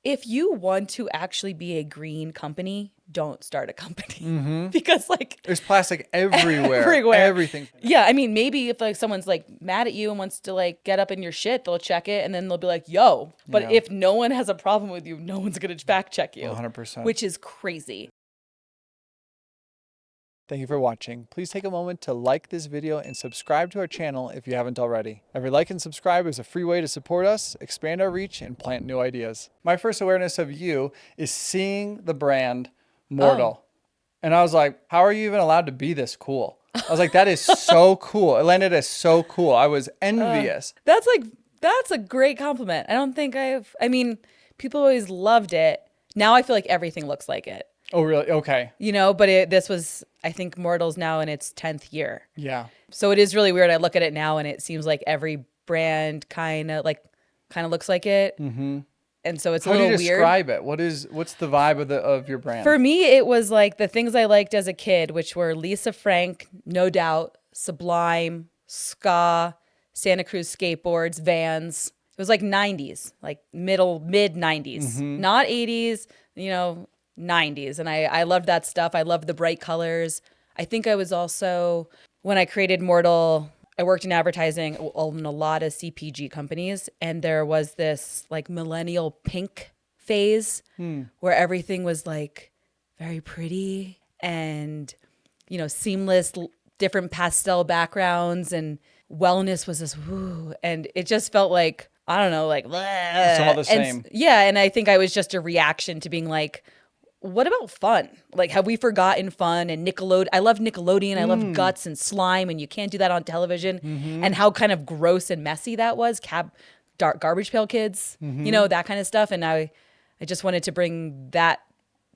if you want to actually be a green company, don't start a company because like there's plastic everywhere. Everything. Yeah. I mean, maybe if like someone's like mad at you and wants to like get up in your shit, they'll check it and then they'll be like, yo, but if no one has a problem with you, no one's going to fact check you. 100%. Which is crazy. Thank you for watching. Please take a moment to like this video and subscribe to our channel if you haven't already. Every like and subscribe is a free way to support us, expand our reach, and plant new ideas. My first awareness of you is seeing the brand Mortal. And I was like, how are you even allowed to be this cool? I was like, that is so cool. It landed as so cool. I was envious. That's a great compliment. I mean, people always loved it. Now I feel like everything looks like it. Oh, really? Okay. You know, but this was, I think Mortal's now in its 10th year. Yeah. So it is really weird. I look at it now and it seems like every brand kind of looks like it. Mm-hmm. And so it's a little weird. How do you describe it? What's the vibe of your brand? For me, it was like the things I liked as a kid, which were Lisa Frank, No Doubt, Sublime, Ska, Santa Cruz skateboards, Vans. It was like 90s, like mid 90s, not 80s, 90s. And I loved that stuff. I loved the bright colors. I think I was also, when I created Mortal, I worked in advertising in a lot of CPG companies. And there was this like millennial pink phase where everything was like very pretty and, seamless, different pastel backgrounds, and wellness was this woo. And it just felt like, I don't know, like, bleh. It's all the same. And I think I was just a reaction to being like, what about fun? Like, have we forgotten fun? And Nickelodeon, I love Nickelodeon. I love Guts and Slime, and you can't do that on television. And how kind of gross and messy that was. Garbage Pail Kids, that kind of stuff. And I just wanted to bring that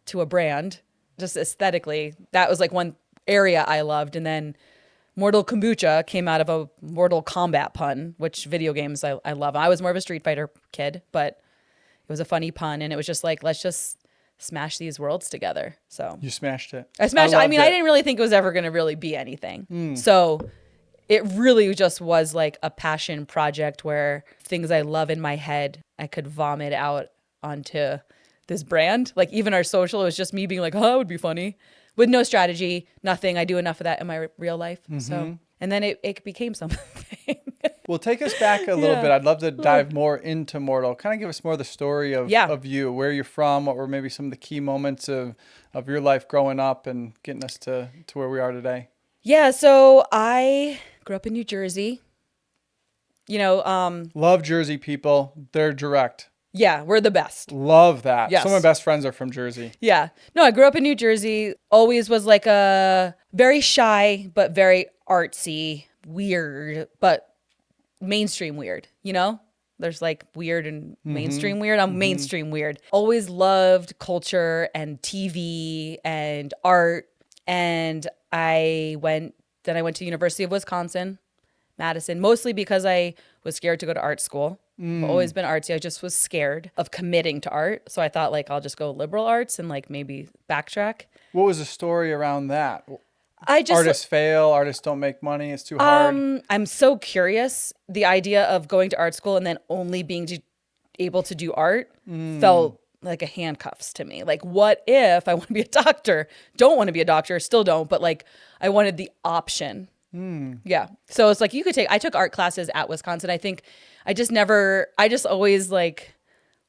to a brand, just aesthetically. That was like one area I loved. And then Mortal Kombucha came out of a Mortal Kombat pun, which video games I love. I was more of a Street Fighter kid, but it was a funny pun. And it was just like, let's just smash these worlds together. So you smashed it. I smashed it. I mean, I didn't really think it was ever going to really be anything. So it really just was like a passion project where things I love in my head, I could vomit out onto this brand. Like even our social, it was just me being like, oh, that would be funny, with no strategy, nothing. I do enough of that in my real life. So, and then it became something. Well, take us back a little bit. I'd love to dive more into Mortal. Kind of give us more of the story of you, where you're from, what were maybe some of the key moments of your life growing up and getting us to where we are today. Yeah, so I grew up in New Jersey. Love Jersey people. They're direct. Yeah, we're the best. Love that. Yes. Some of my best friends are from Jersey. Yeah. No, I grew up in New Jersey. Always was like a very shy, but very artsy, weird, but mainstream weird, There's like weird and mainstream weird. I'm mainstream weird. Always loved culture and TV and art. And I went to the University of Wisconsin, Madison, mostly because I was scared to go to art school. I've always been artsy. I just was scared of committing to art. So I thought like, I'll just go liberal arts and like maybe backtrack. What was the story around that? Artists fail, artists don't make money, it's too hard. I'm so curious. The idea of going to art school and then only being able to do art felt like a handcuffs to me. Like, what if I want to be a doctor? Don't want to be a doctor, still don't, but like I wanted the option. Yeah. So it's like I took art classes at Wisconsin. I think I just always like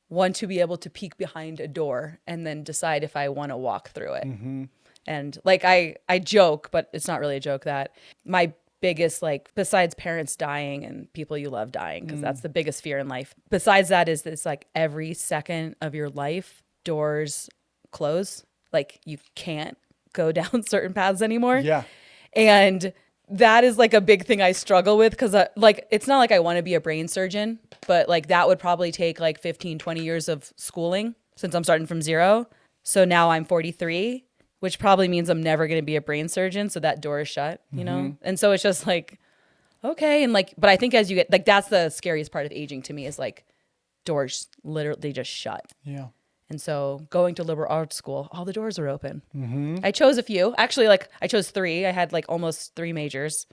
want to be able to peek behind a door and then decide if I want to walk through it. And like, I joke, but it's not really a joke, that my biggest, like, besides parents dying and people you love dying, because that's the biggest fear in life. Besides that is this, like, every second of your life, doors close. Like, you can't go down certain paths anymore. Yeah. And that is like a big thing I struggle with, because like, it's not like I want to be a brain surgeon, but like that would probably take like 15, 20 years of schooling since I'm starting from zero. So now I'm 43. Which probably means I'm never going to be a brain surgeon. So that door is shut, And so it's just like, okay. And like, but I think as you get, like, that's the scariest part of aging to me, is like doors literally just shut. Yeah. And so going to liberal arts school, all the doors are open. I chose a few. Actually, like I chose 3. I had like almost 3 majors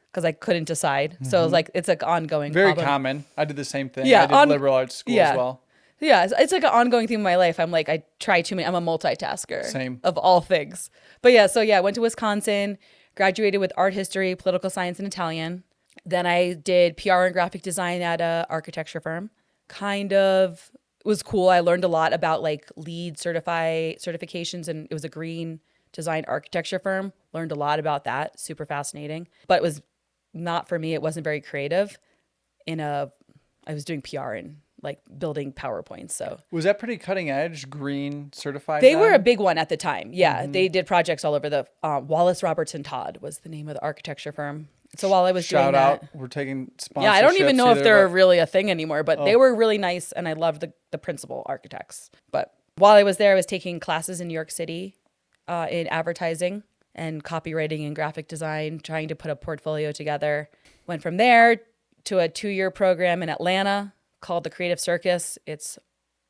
because I couldn't decide. So it was like, it's like ongoing Very problem. common. I did the same thing. Yeah, I did liberal arts school as well. Yeah, it's like an ongoing theme in my life. I'm like, I try too many. I'm a multitasker. Same. Of all things. But yeah, so yeah, I went to Wisconsin, graduated with art history, political science, and Italian. Then I did PR and graphic design at a architecture firm. Kind of was cool. I learned a lot about like LEED certifications, and it was a green design architecture firm. Learned a lot about that. Super fascinating. But it was not for me. It wasn't very creative. I was doing PR and like building PowerPoints. So Was that pretty cutting edge, green certified? they were a then? big one at the time. Yeah, they did projects all over the Wallace Robertson Todd was the name of the architecture firm. So while I was doing Shout that, out. We're taking sponsorships. yeah, I don't even know if either, they're but- really a thing anymore, but they were really nice, and I loved the principal architects. But while I was there, I was taking classes in New York City in advertising and copywriting and graphic design, trying to put a portfolio together. Went from there to a 2-year program in Atlanta called the Creative Circus. It's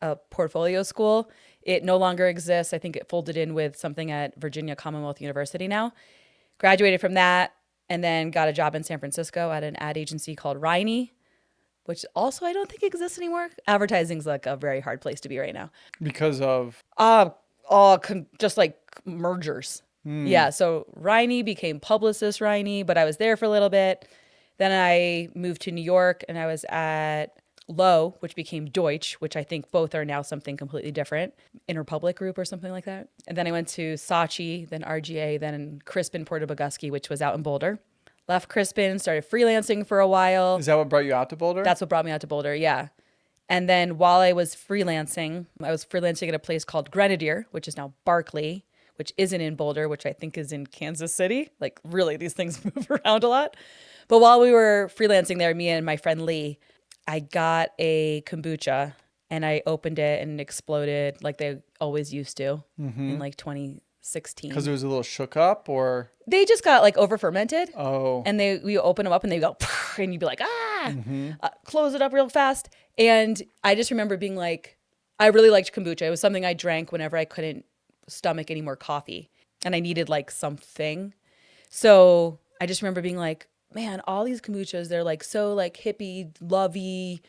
a portfolio school. It no longer exists. I think it folded in with something at Virginia Commonwealth University now. Graduated from that and then got a job in San Francisco at an ad agency called Riney, which also I don't think exists anymore. Advertising's like a very hard place to be right now. Because of Just like mergers. Yeah, so Riney became Publicist Riney, but I was there for a little bit. Then I moved to New York and I was at Lowe, which became Deutsch, which I think both are now something completely different, Interpublic Group or something like that. And then I went to Saatchi, then RGA, then Crispin Porter-Bogusky, which was out in Boulder. Left Crispin, started freelancing for a while. Is that what brought you out to Boulder? That's what brought me out to Boulder, yeah. And then while I was freelancing at a place called Grenadier, which is now Barclay, which isn't in Boulder, which I think is in Kansas City. Like really, these things move around a lot. But while we were freelancing there, me and my friend Lee, I got a kombucha and I opened it and it exploded like they always used to in like 2016. Because it was a little shook up, or They just got like over fermented. oh, And we open them up and they go, and you'd be like, close it up real fast. And I just remember being like, I really liked kombucha. It was something I drank whenever I couldn't stomach any more coffee and I needed like something. So I just remember being like, man, all these kombuchas, they're like so like hippie, lovey,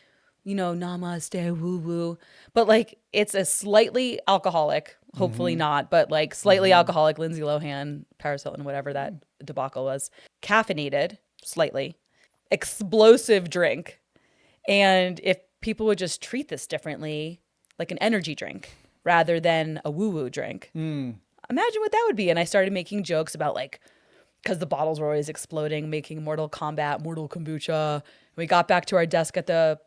namaste, woo woo. But like it's a slightly alcoholic, hopefully not, but like slightly alcoholic Lindsay Lohan, Paris Hilton, whatever that debacle was, caffeinated, slightly, explosive drink. And if people would just treat this differently, like an energy drink rather than a woo woo drink, imagine what that would be. And I started making jokes about like, because the bottles were always exploding, making Mortal Kombucha. We got back to our desk at the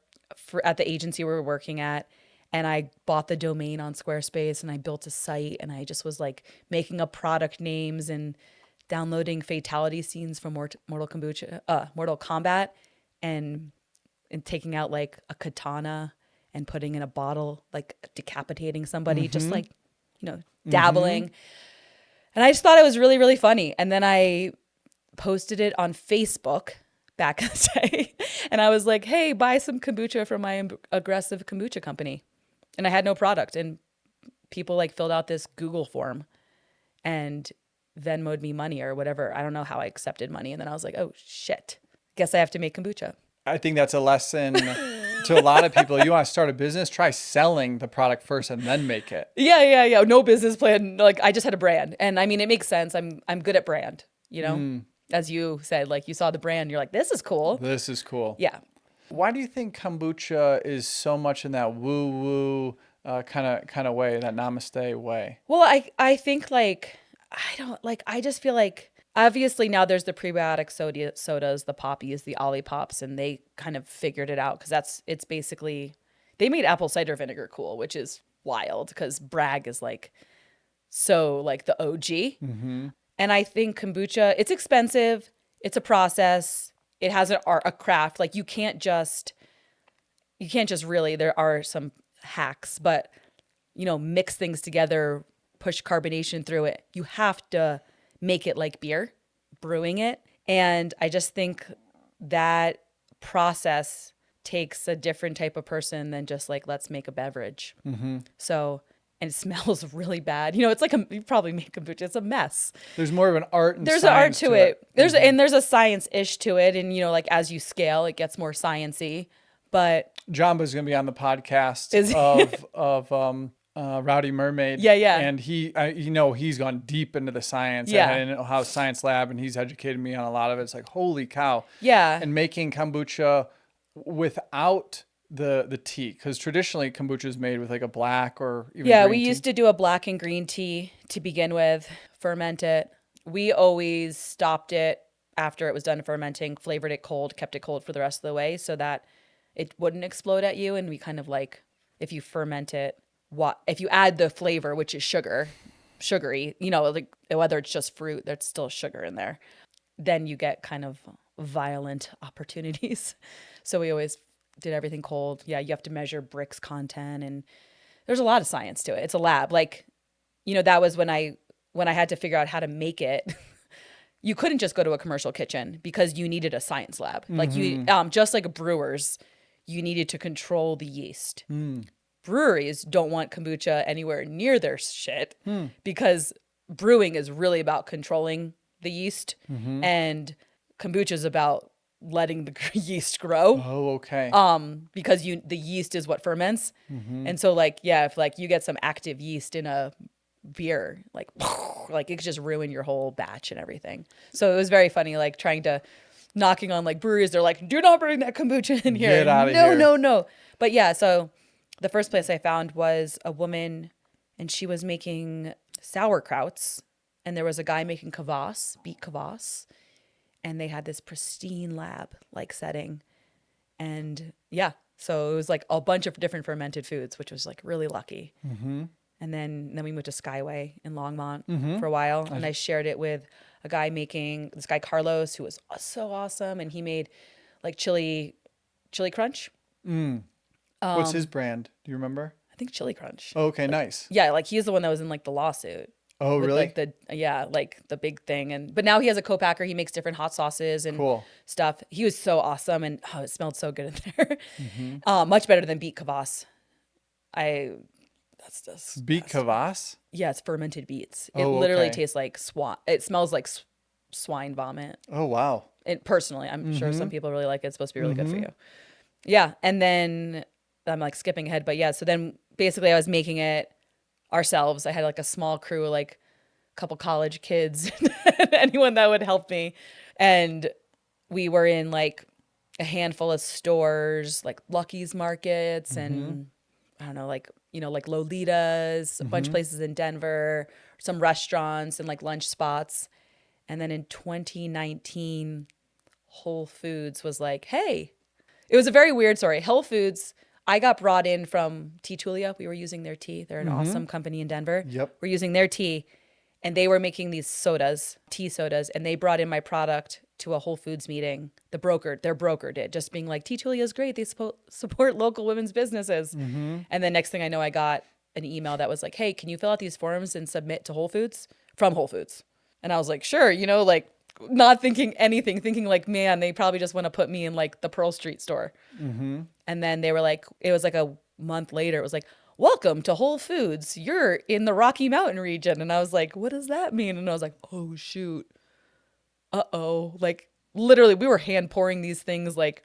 agency we were working at, and I bought the domain on Squarespace, and I built a site, and I just was like making up product names and downloading fatality scenes from Mortal Kombat, and taking out like a katana and putting in a bottle, like decapitating somebody, just like dabbling. And I just thought it was really, really funny. And then I posted it on Facebook back in the day. And I was like, hey, buy some kombucha from my aggressive kombucha company. And I had no product. And people like filled out this Google form and Venmo'd me money or whatever. I don't know how I accepted money. And then I was like, oh, shit. Guess I have to make kombucha. I think that's a lesson to a lot of people. You want to start a business, try selling the product first and then make it. Yeah. No business plan. Like I just had a brand. And I mean, it makes sense. I'm good at brand, As you said, like you saw the brand, you're like, this is cool. This is cool. Yeah. Why do you think kombucha is so much in that woo-woo kind of way, that namaste way? Well, I think I just feel like obviously now there's the prebiotic sodas, the poppies, the Olipops, and they kind of figured it out because it's basically, they made apple cider vinegar cool, which is wild because Bragg is like so like the OG. Mm-hmm. And I think kombucha, it's expensive. It's a process. It has a craft. Like you can't just really, there are some hacks, but mix things together, push carbonation through it. You have to make it like beer, brewing it. And I just think that process takes a different type of person than just like, let's make a beverage. Mm-hmm. So, and it smells really bad. It's like you probably make kombucha. It's a mess. There's more of an art and there's an art to it. Mm-hmm. There's a science-ish to it. And, like as you scale, it gets more science-y. But Jamba's going to be on the podcast Is he? of Rowdy Mermaid. Yeah, yeah. And he's gone deep into the science. Yeah. I had an in-house science lab, and he's educated me on a lot of it. It's like, holy cow. yeah. And making kombucha without the tea, because traditionally kombucha is made with like a black or even Yeah, green we tea. used to do a black and green tea to begin with, ferment it. We always stopped it after it was done fermenting, flavored it cold, kept it cold for the rest of the way so that it wouldn't explode at you. And we kind of like, if you ferment it, if you add the flavor, which is sugary, like whether it's just fruit, there's still sugar in there, then you get kind of violent opportunities. So we always did everything cold. Yeah, you have to measure bricks content, and there's a lot of science to it. It's a lab. Like, that was when I had to figure out how to make it. You couldn't just go to a commercial kitchen because you needed a science lab. Like you, just like brewers, you needed to control the yeast. Breweries don't want kombucha anywhere near their shit because brewing is really about controlling the yeast, and kombucha is about letting the yeast grow. Oh, okay. Because the yeast is what ferments. And so if you get some active yeast in a beer, like it could just ruin your whole batch and everything. So it was very funny, like knocking on like breweries. They're like, do not bring that kombucha in here. Get out of here. No. But yeah, so the first place I found was a woman, and she was making sauerkrauts, and there was a guy making kvass, beet kvass, and they had this pristine lab like setting. And yeah, so it was like a bunch of different fermented foods, which was like really lucky. And then we moved to Skyway in Longmont for a while, and I shared it with a guy this guy Carlos, who was so awesome, and he made like chili crunch. What's his brand? Do you remember? I think Chili Crunch. Oh, okay, nice. Yeah, like he's the one that was in like the lawsuit. Oh, with, really? Like the big thing. But now he has a co-packer. He makes different hot sauces and stuff. He was so awesome, and it smelled so good in there. Much better than beet kvass. That's just beet kvass. Yeah, it's fermented beets. It literally tastes like swine. It smells like swine vomit. Oh, wow. Personally, I'm sure some people really like it. It's supposed to be really good for you. Yeah, and then I'm like skipping ahead, but yeah. So then basically, I was making it ourselves. I had like a small crew, like a couple college kids, anyone that would help me, and we were in like a handful of stores, like Lucky's Markets, and I don't know, like Lolita's, a bunch of places in Denver, some restaurants and like lunch spots. And then in 2019, Whole Foods was like, hey, it was a very weird story. Whole Foods, I got brought in from Tulia. We were using their tea. They're an awesome company in Denver. Yep. We're using their tea, and they were making these sodas, tea sodas, and they brought in my product to a Whole Foods meeting. Their broker did, just being like, Tulia is great. They support local women's businesses. And then next thing I know, I got an email that was like, hey, can you fill out these forms and submit to Whole Foods from Whole Foods? And I was like, sure, like not thinking anything, thinking like, man, they probably just want to put me in like the Pearl Street store. And then they were like, it was like a month later, it was like, welcome to Whole Foods. You're in the Rocky Mountain region. And I was like, what does that mean? And I was like, oh, shoot. Uh-oh. Like literally we were hand pouring these things, like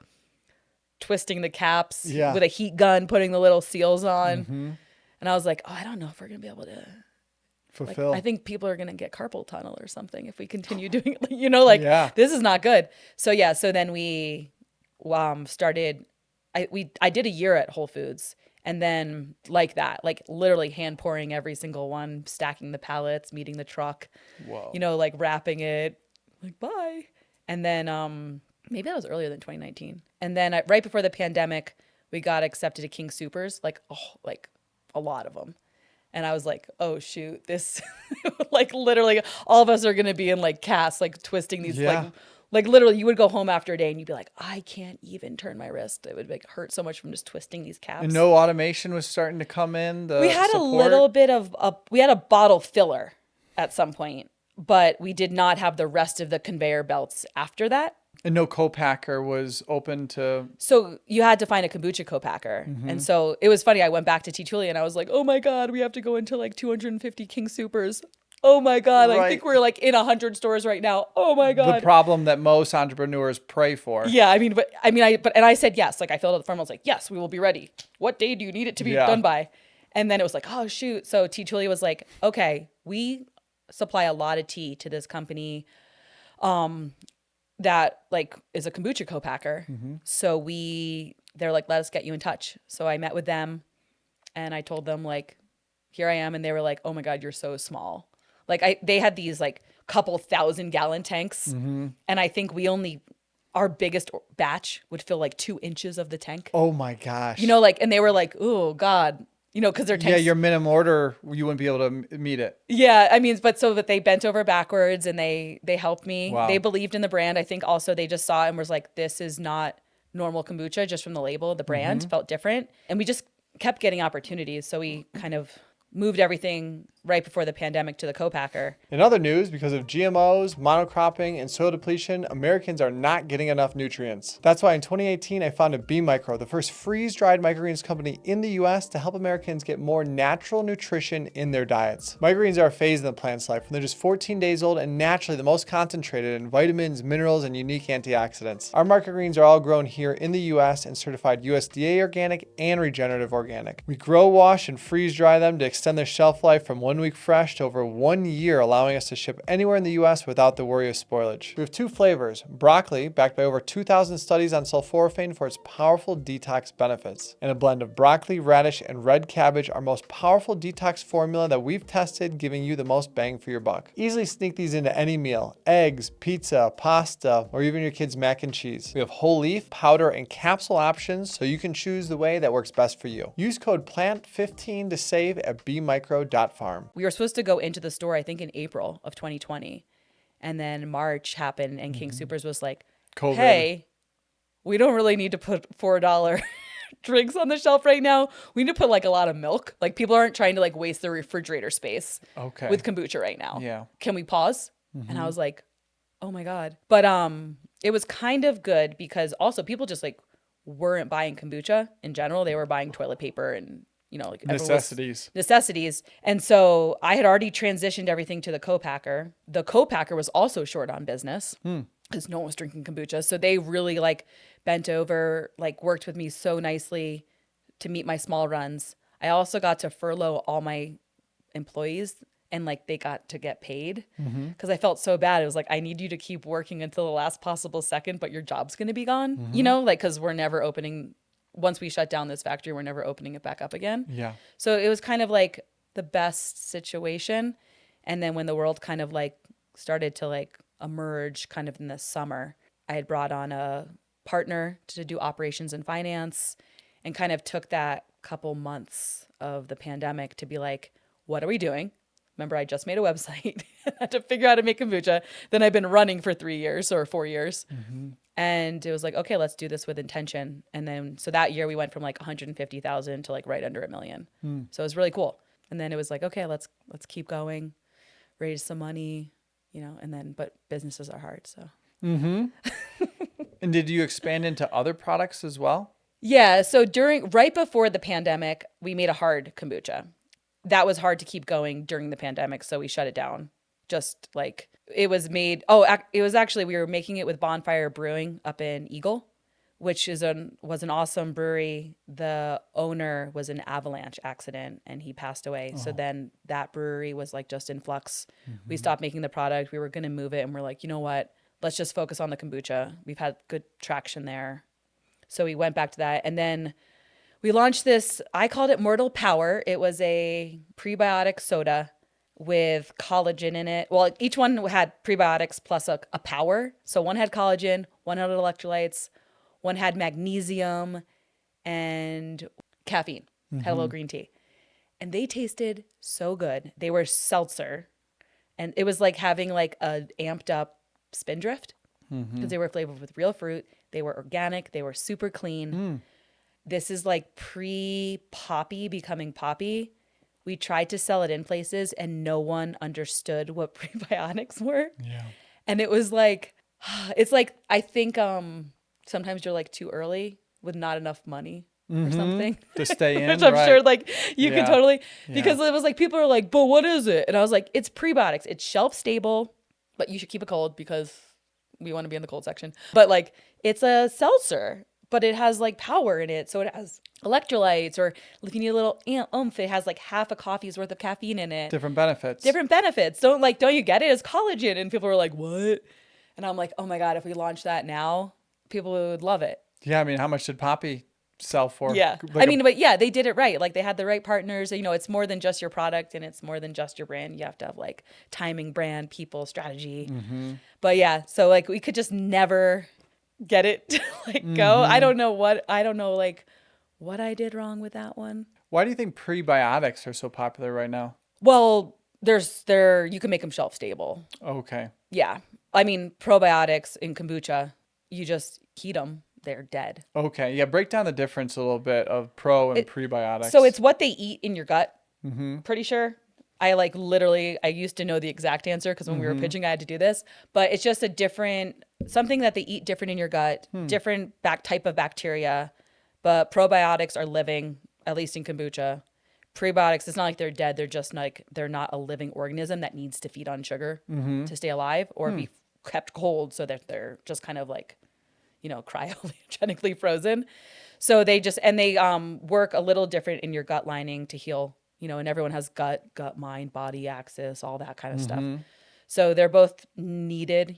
twisting the caps with a heat gun, putting the little seals on. And I was like, oh, I don't know if we're going to be able to fulfill. I think people are going to get carpal tunnel or something if we continue doing it. This is not good. So yeah. So then we started, I did a year at Whole Foods, and then like that, like literally hand pouring every single one, stacking the pallets, meeting the truck, like wrapping it, like bye. And then maybe that was earlier than 2019. And then right before the pandemic, we got accepted to King Soopers, like a lot of them. And I was like, oh shoot, this like literally all of us are going to be in like casts, like twisting these, like literally you would go home after a day and you'd be like, I can't even turn my wrist. It would like hurt so much from just twisting these caps. And no automation was starting to come in. We had a little bit of we had a bottle filler at some point, but we did not have the rest of the conveyor belts after that. And no co-packer was open to... So you had to find a kombucha co-packer. And so it was funny. I went back to Tulia and I was like, oh my God, we have to go into like 250 King Soopers. Oh my God. I Right. think we're like in 100 stores right now. Oh my The God. problem that most entrepreneurs pray for. Yeah, I said yes. Like I filled out the form. I was like, yes, we will be ready. What day do you need it to be Yeah. done by? And then it was like, oh shoot. So Tea Truly was like, okay, we supply a lot of tea to this company that like is a kombucha co-packer. So they're like, let us get you in touch. So I met with them and I told them like, here I am. And they were like, oh my God, you're so small. Like they had these like couple 1,000-gallon tanks. And I think our biggest batch would fill like 2 inches of the tank. Oh my gosh. You know, like, and they were like, oh God, you know, because their tanks. Yeah, your minimum order, you wouldn't be able to meet it. Yeah, I mean, but so that they bent over backwards and they helped me. Wow. They believed in the brand. I think also they just saw it and was like, this is not normal kombucha, just from the label. The brand felt different. And we just kept getting opportunities. So we kind of moved everything right before the pandemic to the co-packer. In other news, because of GMOs, monocropping, and soil depletion, Americans are not getting enough nutrients. That's why in 2018, I founded B Micro, the first freeze-dried microgreens company in the US to help Americans get more natural nutrition in their diets. Microgreens are a phase in the plant's life when they're just 14 days old and naturally the most concentrated in vitamins, minerals, and unique antioxidants. Our microgreens are all grown here in the US and certified USDA organic and regenerative organic. We grow, wash, and freeze-dry them to extend their shelf life from 1 week fresh to over 1 year, allowing us to ship anywhere in the US without the worry of spoilage. We have 2 flavors: broccoli, backed by over 2,000 studies on sulforaphane for its powerful detox benefits, and a blend of broccoli, radish, and red cabbage, our most powerful detox formula that we've tested, giving you the most bang for your buck. Easily sneak these into any meal: eggs, pizza, pasta, or even your kids' mac and cheese. We have whole leaf, powder, and capsule options, so you can choose the way that works best for you. Use code PLANT15 to save at bmicro.farm. We were supposed to go into the store, I think in April of 2020. And then March happened and King Soopers was like, COVID. hey, we don't really need to put $4 drinks on the shelf right now. We need to put like a lot of milk. Like people aren't trying to like waste their refrigerator space with kombucha right now. Yeah. Can we pause? And I was like, oh my God. But it was kind of good because also people just like weren't buying kombucha in general. They were buying toilet paper and like necessities. And so I had already transitioned everything to the co-packer. The co-packer was also short on business because no one was drinking kombucha. So they really like bent over, like worked with me so nicely to meet my small runs. I also got to furlough all my employees and like they got to get paid because I felt so bad. It was like, I need you to keep working until the last possible second, but your job's going to be gone, like, because we're never opening. Once we shut down this factory, we're never opening it back up again. Yeah. So it was kind of like the best situation. And then when the world kind of like started to like emerge kind of in the summer, I had brought on a partner to do operations and finance and kind of took that couple months of the pandemic to be like, what are we doing? Remember, I just made a website. I had to figure out how to make kombucha. Then I've been running for 3 years or 4 years. And it was like, okay, let's do this with intention. And then, so that year we went from like 150,000 to like right under $1 million. So it was really cool. And then it was like, okay, let's keep going, raise some money, and then, but businesses are hard. So. And did you expand into other products as well? Yeah. So right before the pandemic, we made a hard kombucha. That was hard to keep going during the pandemic. So we shut it down. Just like it was made. It was actually, we were making it with Bonfire Brewing up in Eagle, which was an awesome brewery. The owner was an avalanche accident and he passed away. So then that brewery was like just in flux. We stopped making the product. We were going to move it and we're like, you know what? Let's just focus on the kombucha. We've had good traction there. So we went back to that. And then we launched this, I called it Mortal Power. It was a prebiotic soda with collagen in it. Well, each one had prebiotics plus a power. So one had collagen, one had electrolytes, one had magnesium and caffeine, had a little green tea. And they tasted so good. They were seltzer. And it was like having like a amped up Spindrift because they were flavored with real fruit. They were organic. They were super clean. This is like pre-poppy becoming poppy. We tried to sell it in places and no one understood what prebiotics were. Yeah. And it was like, it's like, I think sometimes you're like too early with not enough money or something. To stay in, Which I'm right. sure like you Yeah. can totally, Yeah. because it was like, people are like, but what is it? And I was like, it's prebiotics. It's shelf stable, but you should keep it cold because we want to be in the cold section. But like, it's a seltzer, but it has like power in it. So it has electrolytes, or if you need a little oomph, it has like half a coffee's worth of caffeine in it. Different benefits. Don't you get it? It's collagen. And people were like, what? And I'm like, oh my God, if we launch that now, people would love it. Yeah, I mean, how much did Poppy sell for? Yeah. Like I mean, but yeah, they did it right. Like they had the right partners. You know, it's more than just your product, and it's more than just your brand. You have to have like timing, brand, people, strategy. But yeah, so like we could just never get it to like go. I don't know like what I did wrong with that one. Why do you think prebiotics are so popular right now? Well, you can make them shelf stable. Okay. Yeah. I mean, probiotics in kombucha, you just heat them. They're dead. Okay. Yeah. Break down the difference a little bit of pro and prebiotics. So it's what they eat in your gut. Pretty sure. I used to know the exact answer because when we were pitching, I had to do this, but it's just something that they eat different in your gut, different type of bacteria. But probiotics are living, at least in kombucha. Prebiotics, it's not like they're dead. They're just like, they're not a living organism that needs to feed on sugar to stay alive or be kept cold, so that they're just kind of like, cryogenically frozen. So they work a little different in your gut lining to heal, and everyone has gut, mind, body axis, all that kind of stuff. So they're both needed,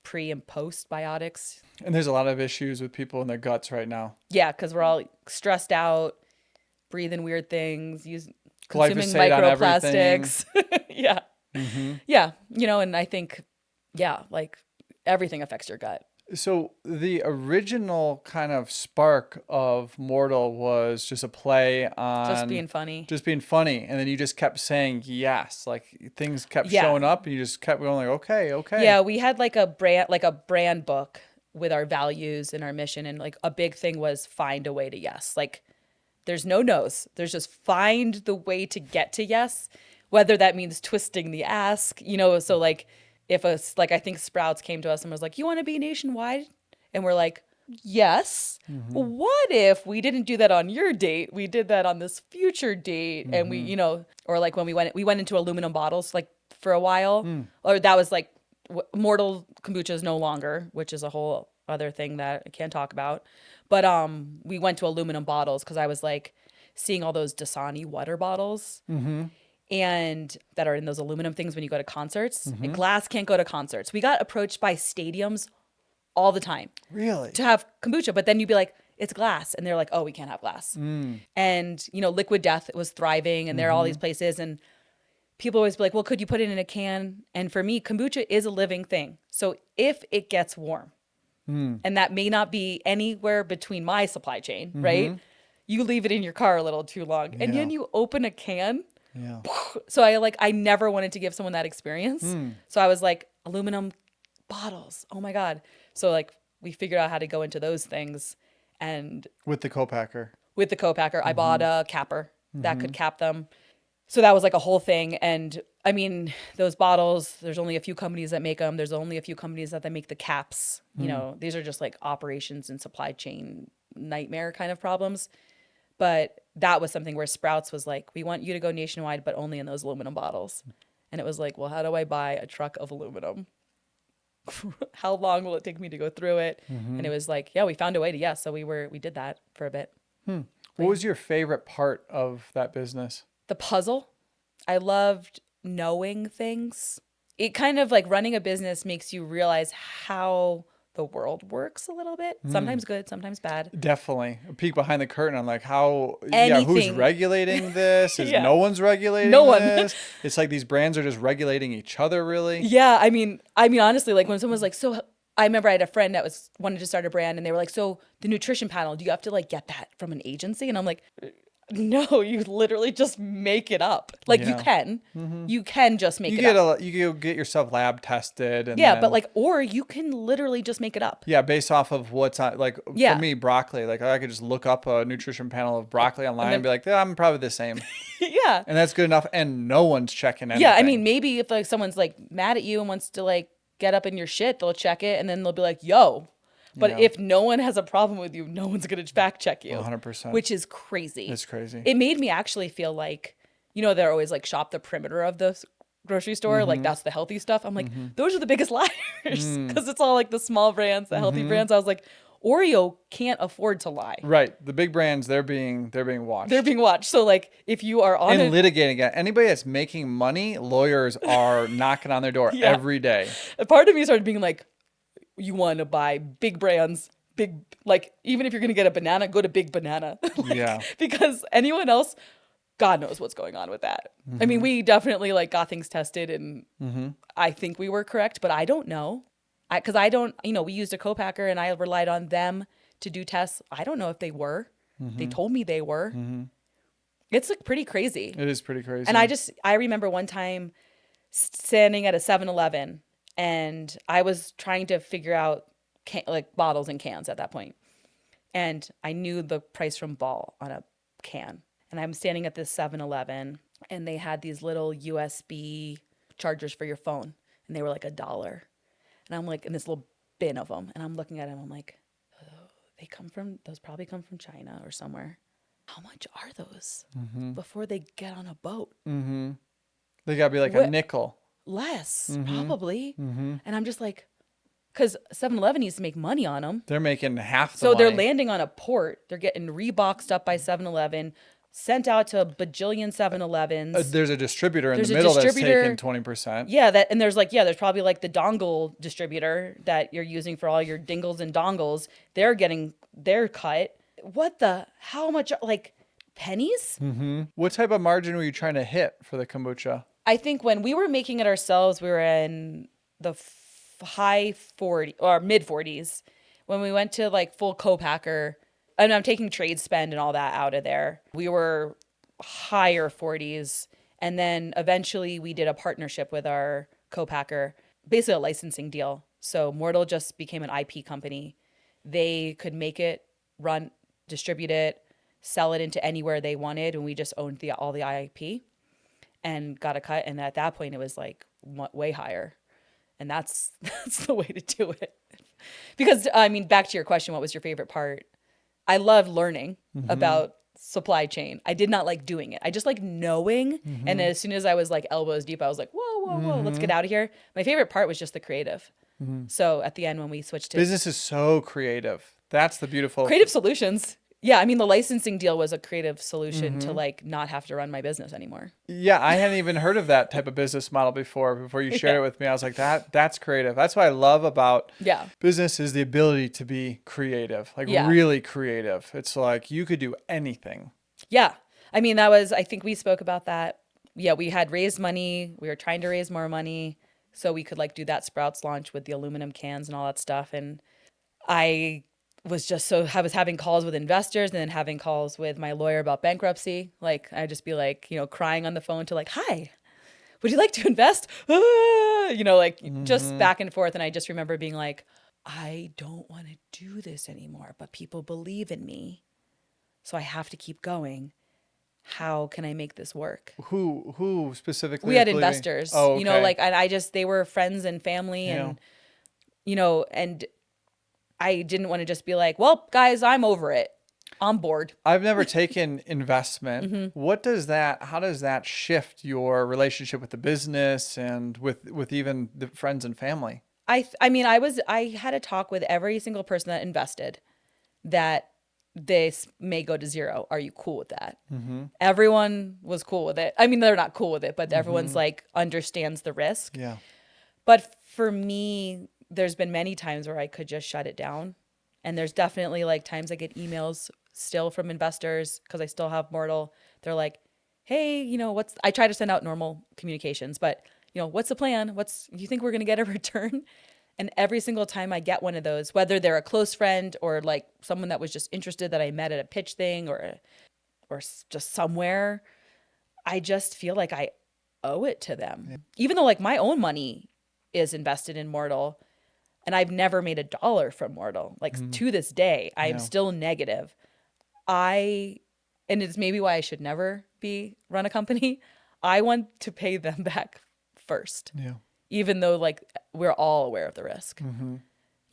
pre and post biotics. And there's a lot of issues with people in their guts right now. Yeah, because we're all stressed out, breathing weird things, consuming Glyphosate on microplastics. Yeah. Yeah. And I think, like everything affects your gut. So the original kind of spark of Mortal was just a play on Just being funny. And then you just kept saying yes, like things kept showing up and you just kept going like, okay. Yeah, we had like a brand book with our values and our mission. And like a big thing was find a way to yes. Like there's no no's. There's just find the way to get to yes, whether that means twisting the ask, so like I think Sprouts came to us and was like, you want to be nationwide? And we're like, yes. Well, what if we didn't do that on your date? We did that on this future date. And we, or like when we went into aluminum bottles, like for a while, or that was like Mortal Kombucha is no longer, which is a whole other thing that I can't talk about. But we went to aluminum bottles because I was like seeing all those Dasani water bottles. And that are in those aluminum things when you go to concerts. And glass can't go to concerts. We got approached by stadiums all the time. Really? To have kombucha, but then you'd be like, it's glass. And they're like, oh, we can't have glass. And, Liquid Death was thriving and there are all these places. And people always be like, well, could you put it in a can? And for me, kombucha is a living thing. So if it gets warm, and that may not be anywhere between my supply chain, right? You leave it in your car a little too long. And then you open a can. Yeah. So I never wanted to give someone that experience. So I was like, aluminum bottles. Oh my God. So like we figured out how to go into those things. And With the co-packer, I bought a capper that could cap them. So that was like a whole thing. And I mean, those bottles, there's only a few companies that make them. There's only a few companies that make the caps. These are just like operations and supply chain nightmare kind of problems. But that was something where Sprouts was like, we want you to go nationwide, but only in those aluminum bottles. And it was like, well, how do I buy a truck of aluminum? How long will it take me to go through it? And it was like, yeah, we found a way to yes. So we did that for a bit. What was your favorite part of that business? The puzzle. I loved knowing things. It kind of like running a business makes you realize how the world works a little bit. Sometimes good, sometimes bad. Definitely. A peek behind the curtain on like how, Anything. who's regulating this? Is Yeah. no one's regulating No one. this? It's like these brands are just regulating each other, really. Yeah, I mean, honestly, like when someone's like, so I remember I had a friend that wanted to start a brand and they were like, so the nutrition panel, do you have to like get that from an agency? And I'm like, no, you literally just make it up. Like you can just make it up. You get yourself lab tested. And Yeah, but like, or you can literally just make it up. Yeah, based off of what's on, like Yeah. for me, broccoli. Like I could just look up a nutrition panel of broccoli online and be like, yeah, I'm probably the same. Yeah. And that's good enough. And no one's checking anything. Yeah, I mean, maybe if like someone's like mad at you and wants to like get up in your shit, they'll check it and then they'll be like, yo. But Yeah. if no one has a problem with you, no one's going to fact check you. 100%. Which is crazy. It's crazy. It made me actually feel like, they're always like shop the perimeter of the grocery store. Like that's the healthy stuff. I'm like, those are the biggest liars because it's all like the small brands, the healthy brands. I was like, Oreo can't afford to lie. Right. The big brands, they're being watched. They're being watched. So like if you are on and litigating it, anybody that's making money, lawyers are knocking on their door every day. A part of me started being like, you want to buy big brands, like even if you're going to get a banana, go to Big Banana. Yeah. Because anyone else, God knows what's going on with that. I mean, we definitely like got things tested and I think we were correct, but I don't know. Because I don't, we used a co-packer and I relied on them to do tests. I don't know if they were. They told me they were. It's like pretty crazy. It is pretty crazy. And I remember one time standing at a 7-Eleven and I was trying to figure out like bottles and cans at that point. And I knew the price from Ball on a can. And I'm standing at this 7-Eleven and they had these little USB chargers for your phone. And they were like $1. And I'm like, in this little bin of them. And I'm looking at them. I'm like, those probably come from China or somewhere. How much are those before they get on a boat? They got to be like a nickel. Less, probably. And I'm just like, because 7-Eleven needs to make money on them. They're making half the So money. they're landing on a port. They're getting reboxed up by 7-Eleven, sent out to a bajillion 7-Elevens. There's a distributor in the middle that's taking 20%. Yeah, there's probably like the dongle distributor that you're using for all your dingles and dongles. They're getting their cut. How much, like pennies? What type of margin were you trying to hit for the kombucha? I think when we were making it ourselves, we were in the high 40 or mid 40s. When we went to like full co-packer, and I'm taking trade spend and all that out of there, we were higher 40s. And then eventually we did a partnership with our co-packer, basically a licensing deal. So Mortal just became an IP company. They could make it, run, distribute it, sell it into anywhere they wanted. And we just owned all the IP and got a cut. And at that point it was like way higher. And that's the way to do it. Because I mean, back to your question, what was your favorite part? I loved learning about supply chain. I did not like doing it. I just like knowing. And as soon as I was like elbows deep, I was like, whoa, let's get out of here. My favorite part was just the creative. So at the end, when we switched to business is so creative. That's the beautiful creative solutions. Yeah, I mean, the licensing deal was a creative solution to like not have to run my business anymore. Yeah, I hadn't even heard of that type of business model before you shared it with me. I was like, that's creative. That's what I love about business is the ability to be creative, like really creative. It's like you could do anything. Yeah. I mean, I think we spoke about that. Yeah, we had raised money. We were trying to raise more money so we could like do that Sprouts launch with the aluminum cans and all that stuff. And I was having calls with investors and then having calls with my lawyer about bankruptcy. Like I'd just be like, crying on the phone to like, hi, would you like to invest? Just back and forth. And I just remember being like, I don't want to do this anymore, but people believe in me. So I have to keep going. How can I make this work? Who specifically? We had investors, oh, okay. and they were friends and family and, and I didn't want to just be like, well, guys, I'm over it. I'm bored. I've never taken investment. How does that shift your relationship with the business and with even the friends and family? I had a talk with every single person that invested that this may go to zero. Are you cool with that? Everyone was cool with it. I mean, they're not cool with it, but everyone's like understands the risk. Yeah. But for me, there's been many times where I could just shut it down. And there's definitely like times I get emails still from investors because I still have Mortal. They're like, hey, I try to send out normal communications, but what's the plan? You think we're going to get a return? And every single time I get one of those, whether they're a close friend or like someone that was just interested that I met at a pitch thing or just somewhere, I just feel like I owe it to them. Yeah. Even though like my own money is invested in Mortal and I've never made $1 from Mortal. Like to this day, I'm still negative. And it's maybe why I should never run a company. I want to pay them back first. Yeah. Even though like we're all aware of the risk.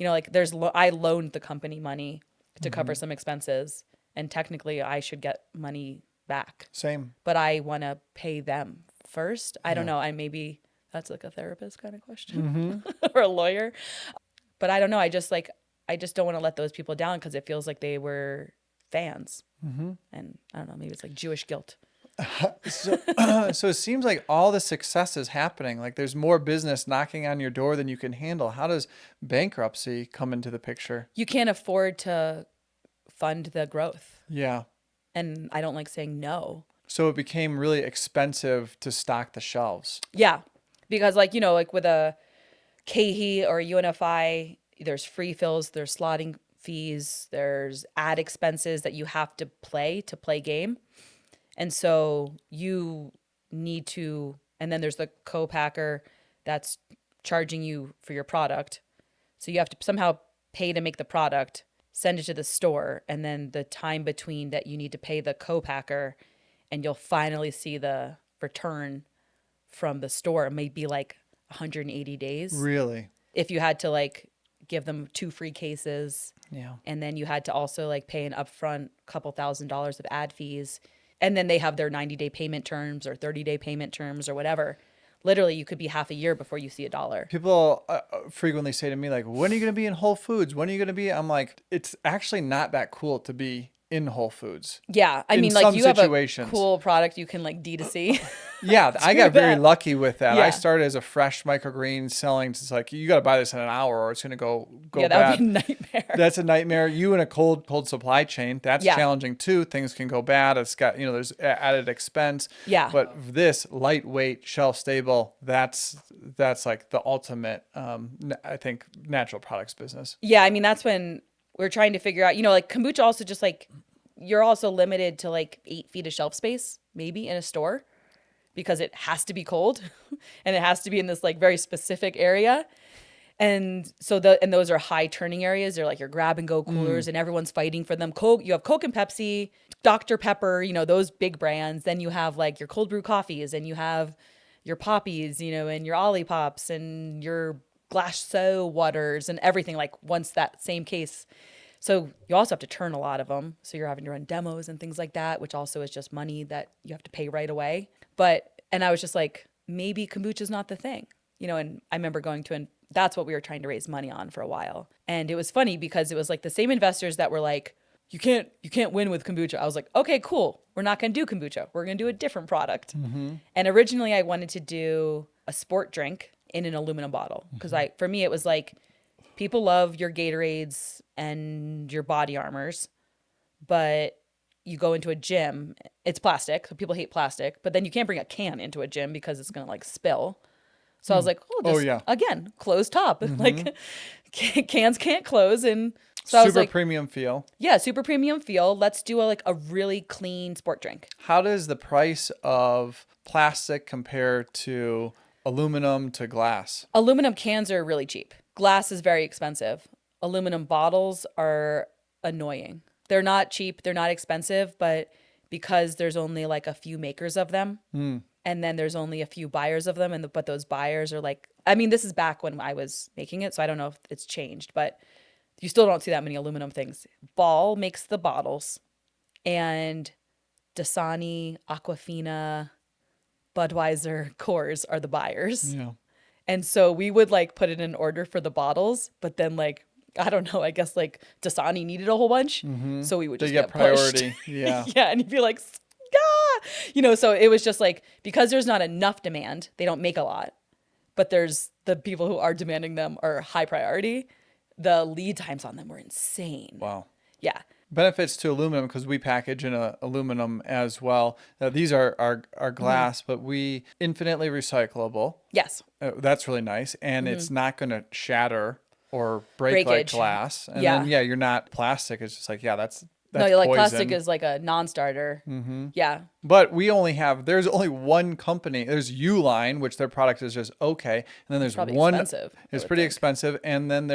You know, like I loaned the company money to cover some expenses, and technically I should get money back. Same. But I want to pay them first. I don't know. Maybe that's like a therapist kind of question or a lawyer. But I don't know. I just don't want to let those people down because it feels like they were fans. And I don't know, maybe it's like Jewish guilt. So, so it seems like all the success is happening. Like there's more business knocking on your door than you can handle. How does bankruptcy come into the picture? You can't afford to fund the growth. Yeah. And I don't like saying no. So it became really expensive to stock the shelves. Yeah. Because like, you know, like with a KeHE or a UNFI, there's free fills, there's slotting fees, there's ad expenses that you have to play game. And so you need to, and then there's the co-packer that's charging you for your product. So you have to somehow pay to make the product, send it to the store, and then the time between that you need to pay the co-packer and you'll finally see the return from the store. It may be like 180 days. Really? If you had to like give them 2 free cases. Yeah. And then you had to also like pay an upfront couple $1,000s of ad fees. And then they have their 90-day payment terms or 30-day payment terms or whatever. Literally, you could be half a year before you see $1. People frequently say to me, like, when are you going to be in Whole Foods? When are you going to be? I'm like, it's actually not that cool to be in Whole Foods. Yeah. I mean, like you have a cool product you can like D2C. Yeah. I got very lucky with that. Yeah. I started as a fresh microgreen selling. It's like, you got to buy this in an hour or it's going to go yeah, bad. that would be a nightmare. That's a nightmare. You in a cold supply chain, that's challenging too. Things can go bad. It's got, you know, there's added expense. Yeah. But this lightweight, shelf stable, that's like the ultimate, I think, natural products business. Yeah. I mean, that's when we're trying to figure out, you know, like kombucha also just like, you're also limited to like 8 feet of shelf space, maybe in a store, because it has to be cold and it has to be in this like very specific area. And so those are high turning areas. They're like your grab and go coolers and everyone's fighting for them. You have Coke and Pepsi, Dr. Pepper, you know, those big brands. Then you have like your cold brew coffees and you have your Poppies, you know, and your Olippops and your glass soda waters and everything like once that same case. So you also have to turn a lot of them. So you're having to run demos and things like that, which also is just money that you have to pay right away. And I was just like, maybe kombucha is not the thing, you know, and I remember and that's what we were trying to raise money on for a while. And it was funny because it was like the same investors that were like, you can't win with kombucha. I was like, okay, cool. We're not going to do kombucha. We're going to do a different product. Mm-hmm. And originally I wanted to do a sport drink in an aluminum bottle. Because for me, it was like, people love your Gatorades and your body armors, but you go into a gym, it's plastic. So people hate plastic, but then you can't bring a can into a gym because it's going to like spill. So I was like, again, closed top. Mm-hmm. Like cans can't close. And so I was like, premium feel. Yeah, super premium feel. Let's do a really clean sport drink. How does the price of plastic compare to aluminum to glass? Aluminum cans are really cheap. Glass is very expensive. Aluminum bottles are annoying. They're not cheap. They're not expensive, but because there's only like a few makers of them, and then there's only a few buyers of them, but those buyers are like, I mean, this is back when I was making it, so I don't know if it's changed, but you still don't see that many aluminum things. Ball makes the bottles, and Dasani, Aquafina, Budweiser, Coors are the buyers. Yeah. And so we would like put it in order for the bottles, but then like, I don't know, I guess like Dasani needed a whole bunch. Mm-hmm. So we would just get priority. Pushed. Yeah. Yeah. And you'd be like, you know, so it was just like, because there's not enough demand, they don't make a lot, but there's the people who are demanding them are high priority. The lead times on them were insane. Wow. Yeah. Benefits to aluminum because we package in aluminum as well. These are glass, but we infinitely recyclable. Yes. That's really nice. And it's not going to shatter or break like glass. And then, you're not plastic. It's just like, that's that's no, like poison. plastic is like a non-starter. Yeah. But there's only one company. There's Uline, which their product is just okay. And then there's Probably one. expensive, I It's would pretty think. expensive. And then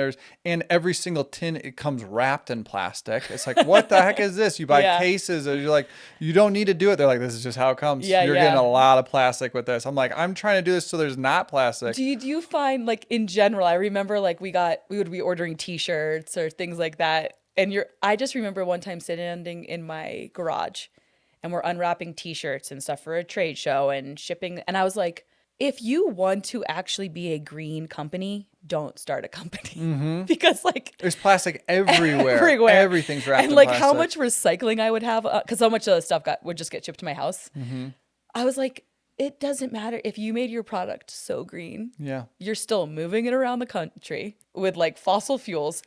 and every single tin, it comes wrapped in plastic. It's like, what the heck is this? You buy Yeah. cases, and you're like, you don't need to do it. They're like, this is just how it comes. Yeah, You're yeah. getting a lot of plastic with this. I'm like, I'm trying to do this so there's not plastic. Do you find like in general, I remember like we would be ordering t-shirts or things like that. And I just remember one time standing in my garage and we're unwrapping t-shirts and stuff for a trade show and shipping. And I was like, if you want to actually be a green company, don't start a company because like There's plastic everywhere. everywhere. Everything's wrapped and in like plastic. how much recycling I would have because so much of the stuff would just get shipped to my house. I was like, it doesn't matter if you made your product so green. Yeah. You're still moving it around the country with like fossil fuels.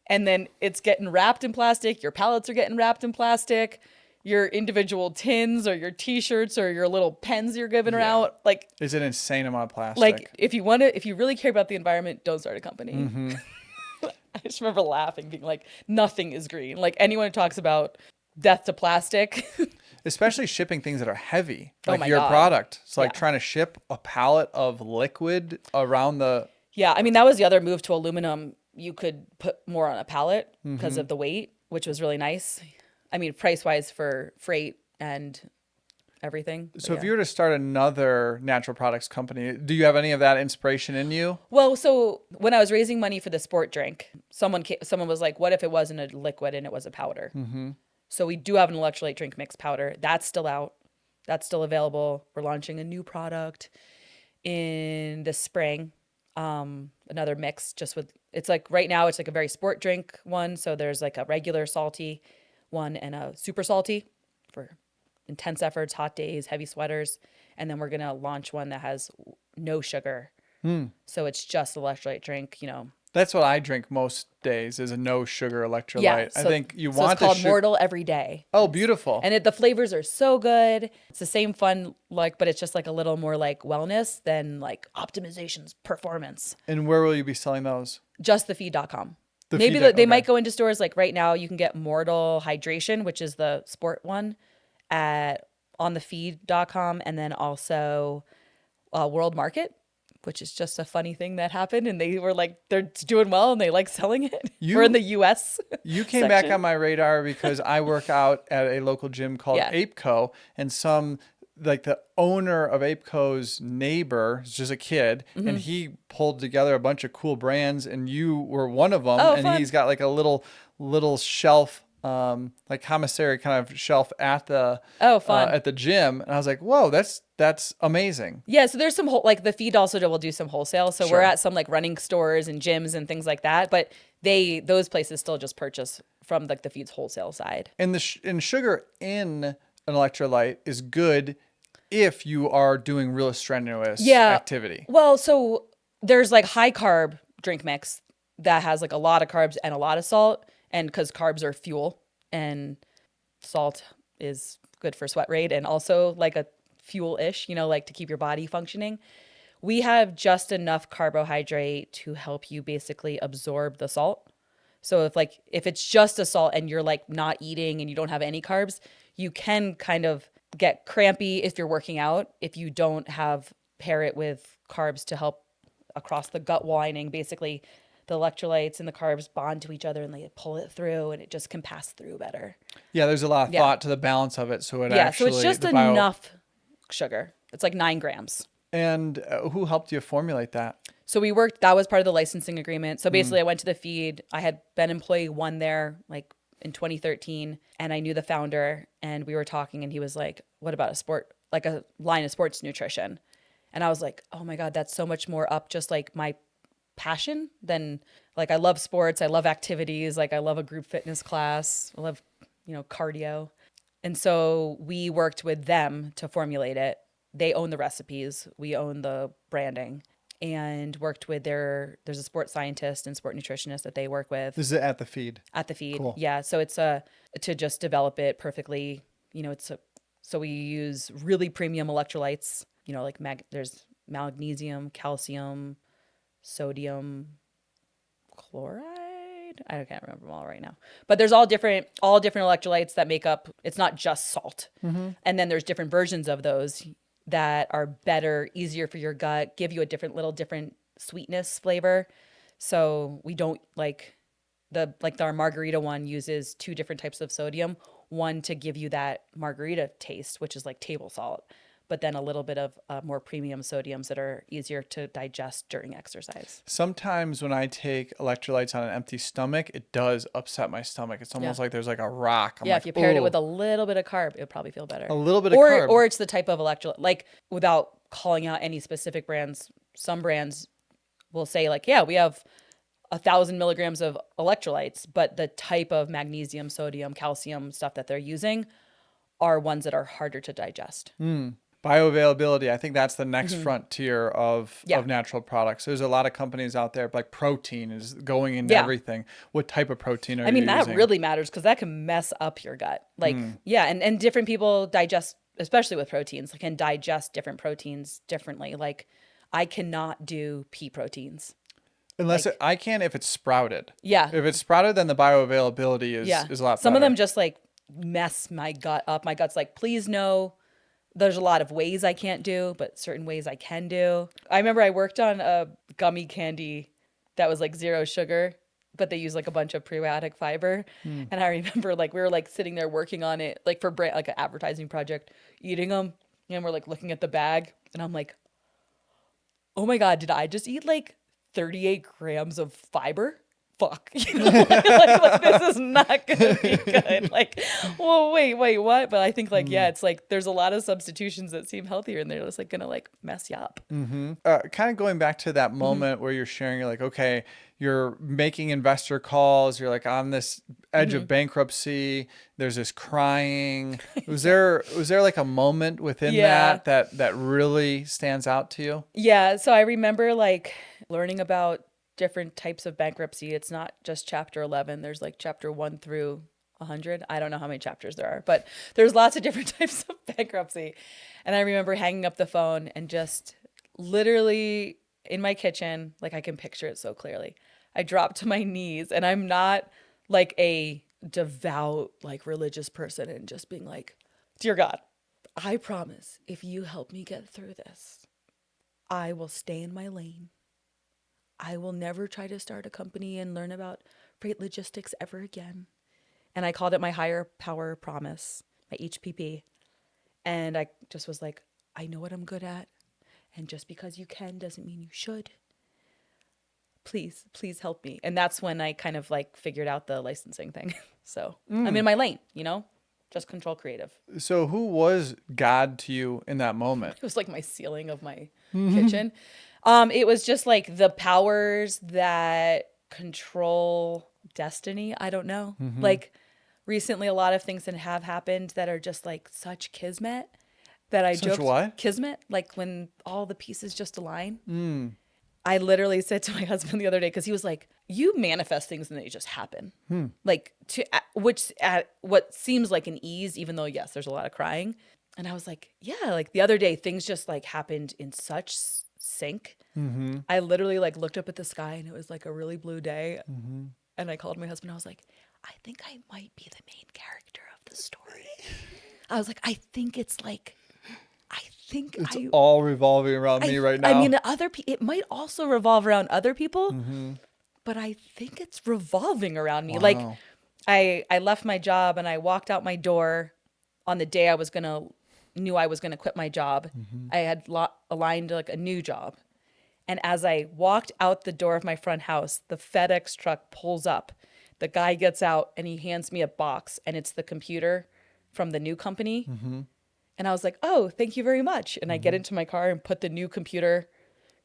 And then it's getting wrapped in plastic. Your pallets are getting wrapped in plastic. Your individual tins or your t-shirts or your little pens you're giving out. Like, It's an insane amount of plastic. like if you really care about the environment, don't start a company. I just remember laughing, being like, nothing is green. Like anyone who talks about death to plastic. Especially shipping things that are heavy, Oh like my your God. product. So like Yeah. trying to ship a pallet of liquid around the. Yeah, I mean, that was the other move to aluminum. You could put more on a pallet because of the weight, which was really nice. I mean, price-wise for freight and everything. So if you were to start another natural products company, do you have any of that inspiration in you? Well, so when I was raising money for the sport drink, someone was like, what if it wasn't a liquid and it was a powder? So we do have an electrolyte drink mix powder. That's still out. That's still available. We're launching a new product in the spring. Another mix it's like right now it's like a very sport drink one. So there's like a regular salty one and a super salty for intense efforts, hot days, heavy sweaters. And then we're going to launch one that has no sugar. So it's just electrolyte drink, That's what I drink most days is a no sugar electrolyte. Yeah. I think you so want it's called the Mortal every day. Oh, beautiful. And the flavors are so good. It's the same fun, but it's just like a little more like wellness than like optimizations performance. And where will you be selling those? Just thefeed.com. The Maybe feed- they might okay. go into stores like right now. You can get Mortal Hydration, which is the sport one, on thefeed.com, and then also World Market, which is just a funny thing that happened, and they were like they're doing well and they like selling it. We're in the U.S. You came back section. on my radar because I work out at a local gym called Yeah. ApeCo, and like the owner of ApeCo's neighbor is just a kid, and he pulled together a bunch of cool brands, and you were one of them. Oh, and fun. he's got like a little shelf, like commissary kind of shelf at the Fun. at the gym, and I was like, whoa, that's amazing. Yeah, so there's some like the feed also will do some wholesale. So Sure. we're at some like running stores and gyms and things like that, but those places still just purchase from like the feed's wholesale side. And and sugar in an electrolyte is good if you are doing real strenuous activity. Well, so there's like high carb drink mix that has like a lot of carbs and a lot of salt, and because carbs are fuel and salt is good for sweat rate and also like a fuel-ish, like to keep your body functioning. We have just enough carbohydrate to help you basically absorb the salt. So if it's just a salt and you're like not eating and you don't have any carbs, you can kind of get crampy if you're working out if you don't pair it with carbs to help across the gut lining. Basically, the electrolytes and the carbs bond to each other and they pull it through and it just can pass through better. Yeah, there's a lot of thought to the balance of it. So So it's just enough sugar. It's like 9 grams. And who helped you formulate that? So that was part of the licensing agreement. So basically I went to the feed. I had been employee 1 there like in 2013 and I knew the founder and we were talking and he was like, what about a line of sports nutrition? And I was like, oh my God, that's so much more up just like my passion than like, I love sports. I love activities. Like I love a group fitness class. I love, cardio. And so we worked with them to formulate it. They own the recipes. We own the branding and worked with there's a sports scientist and sport nutritionist that they work with. This is at the feed. At the feed. Cool. Yeah. So it's to just develop it perfectly. So we use really premium electrolytes, like there's magnesium, calcium, sodium chloride. I can't remember them all right now. But there's all different electrolytes that make up, it's not just salt. And then there's different versions of those that are better, easier for your gut, give you a different sweetness flavor. So we don't our margarita one uses 2 different types of sodium, one to give you that margarita taste, which is like table salt, but then a little bit of more premium sodiums that are easier to digest during exercise. Sometimes when I take electrolytes on an empty stomach, it does upset my stomach. It's almost like there's like a rock. I'm like, if you paired it "Ooh." with a little bit of carb, it would probably feel better. A little bit of or, carb. Or it's the type of electrolyte, like without calling out any specific brands, some brands will say like, yeah, we have 1,000 milligrams of electrolytes, but the type of magnesium, sodium, calcium stuff that they're using are ones that are harder to digest. Bioavailability, I think that's the next frontier of Yeah. natural products. There's a lot of companies out there, like protein is going into everything. What type of protein are you using? That really matters because that can mess up your gut. Like, and different people digest, especially with proteins, can digest different proteins differently. Like, I cannot do pea proteins. Unless I can if it's sprouted. Yeah. If it's sprouted, then the bioavailability is a lot better. Some of them just mess my gut up. My gut's like, please no. There's a lot of ways I can't do, but certain ways I can do. I remember I worked on a gummy candy that was 0 sugar, but they use a bunch of prebiotic fiber. And I remember we were sitting there working on it, for brand, an advertising project, eating them. And we're looking at the bag and I'm like, oh my God, did I just eat 38 grams of fiber? Fuck, this is not gonna be good. Whoa, wait, what? But I think it's there's a lot of substitutions that seem healthier and they're just gonna mess you up. Kind of going back to that moment where you're sharing, you're okay, you're making investor calls, you're on this edge of bankruptcy, there's this crying. Was there a moment within that really stands out to you? Yeah, so I remember learning about different types of bankruptcy. It's not just chapter 11. There's chapter 1 through 100. I don't know how many chapters there are, but there's lots of different types of bankruptcy. And I remember hanging up the phone and just literally in my kitchen, I can picture it so clearly. I dropped to my knees, and I'm not a devout, religious person, and just being dear God, I promise if you help me get through this, I will stay in my lane. I will never try to start a company and learn about freight logistics ever again. And I called it my higher power promise, my HPP. And I just was I know what I'm good at. And just because you can doesn't mean you should. Please help me. And that's when I kind of figured out the licensing thing. So I'm in my lane, just control creative. So who was God to you in that moment? It was my ceiling of my kitchen. It was just the powers that control destiny. I don't know. Recently, a lot of things that have happened that are just such kismet that I joked. What? Kismet, when all the pieces just align. I literally said to my husband the other day, because he was you manifest things and they just happen. What seems like an ease, even though, yes, there's a lot of crying. And I was yeah, the other day, things just happened in such sync. I literally looked up at the sky and it was a really blue day. And I called my husband. I was I think I might be the main character of the story. I was I think it's it's all revolving around me right now. I mean, it might also revolve around other people, but I think it's revolving around me. Wow. I left my job and I walked out my door on the day knew I was gonna quit my job. I had aligned a new job. And as I walked out the door of my front house, the FedEx truck pulls up. The guy gets out and he hands me a box, and it's the computer from the new company. And I was oh, thank you very much. And I get into my car and put the new computer,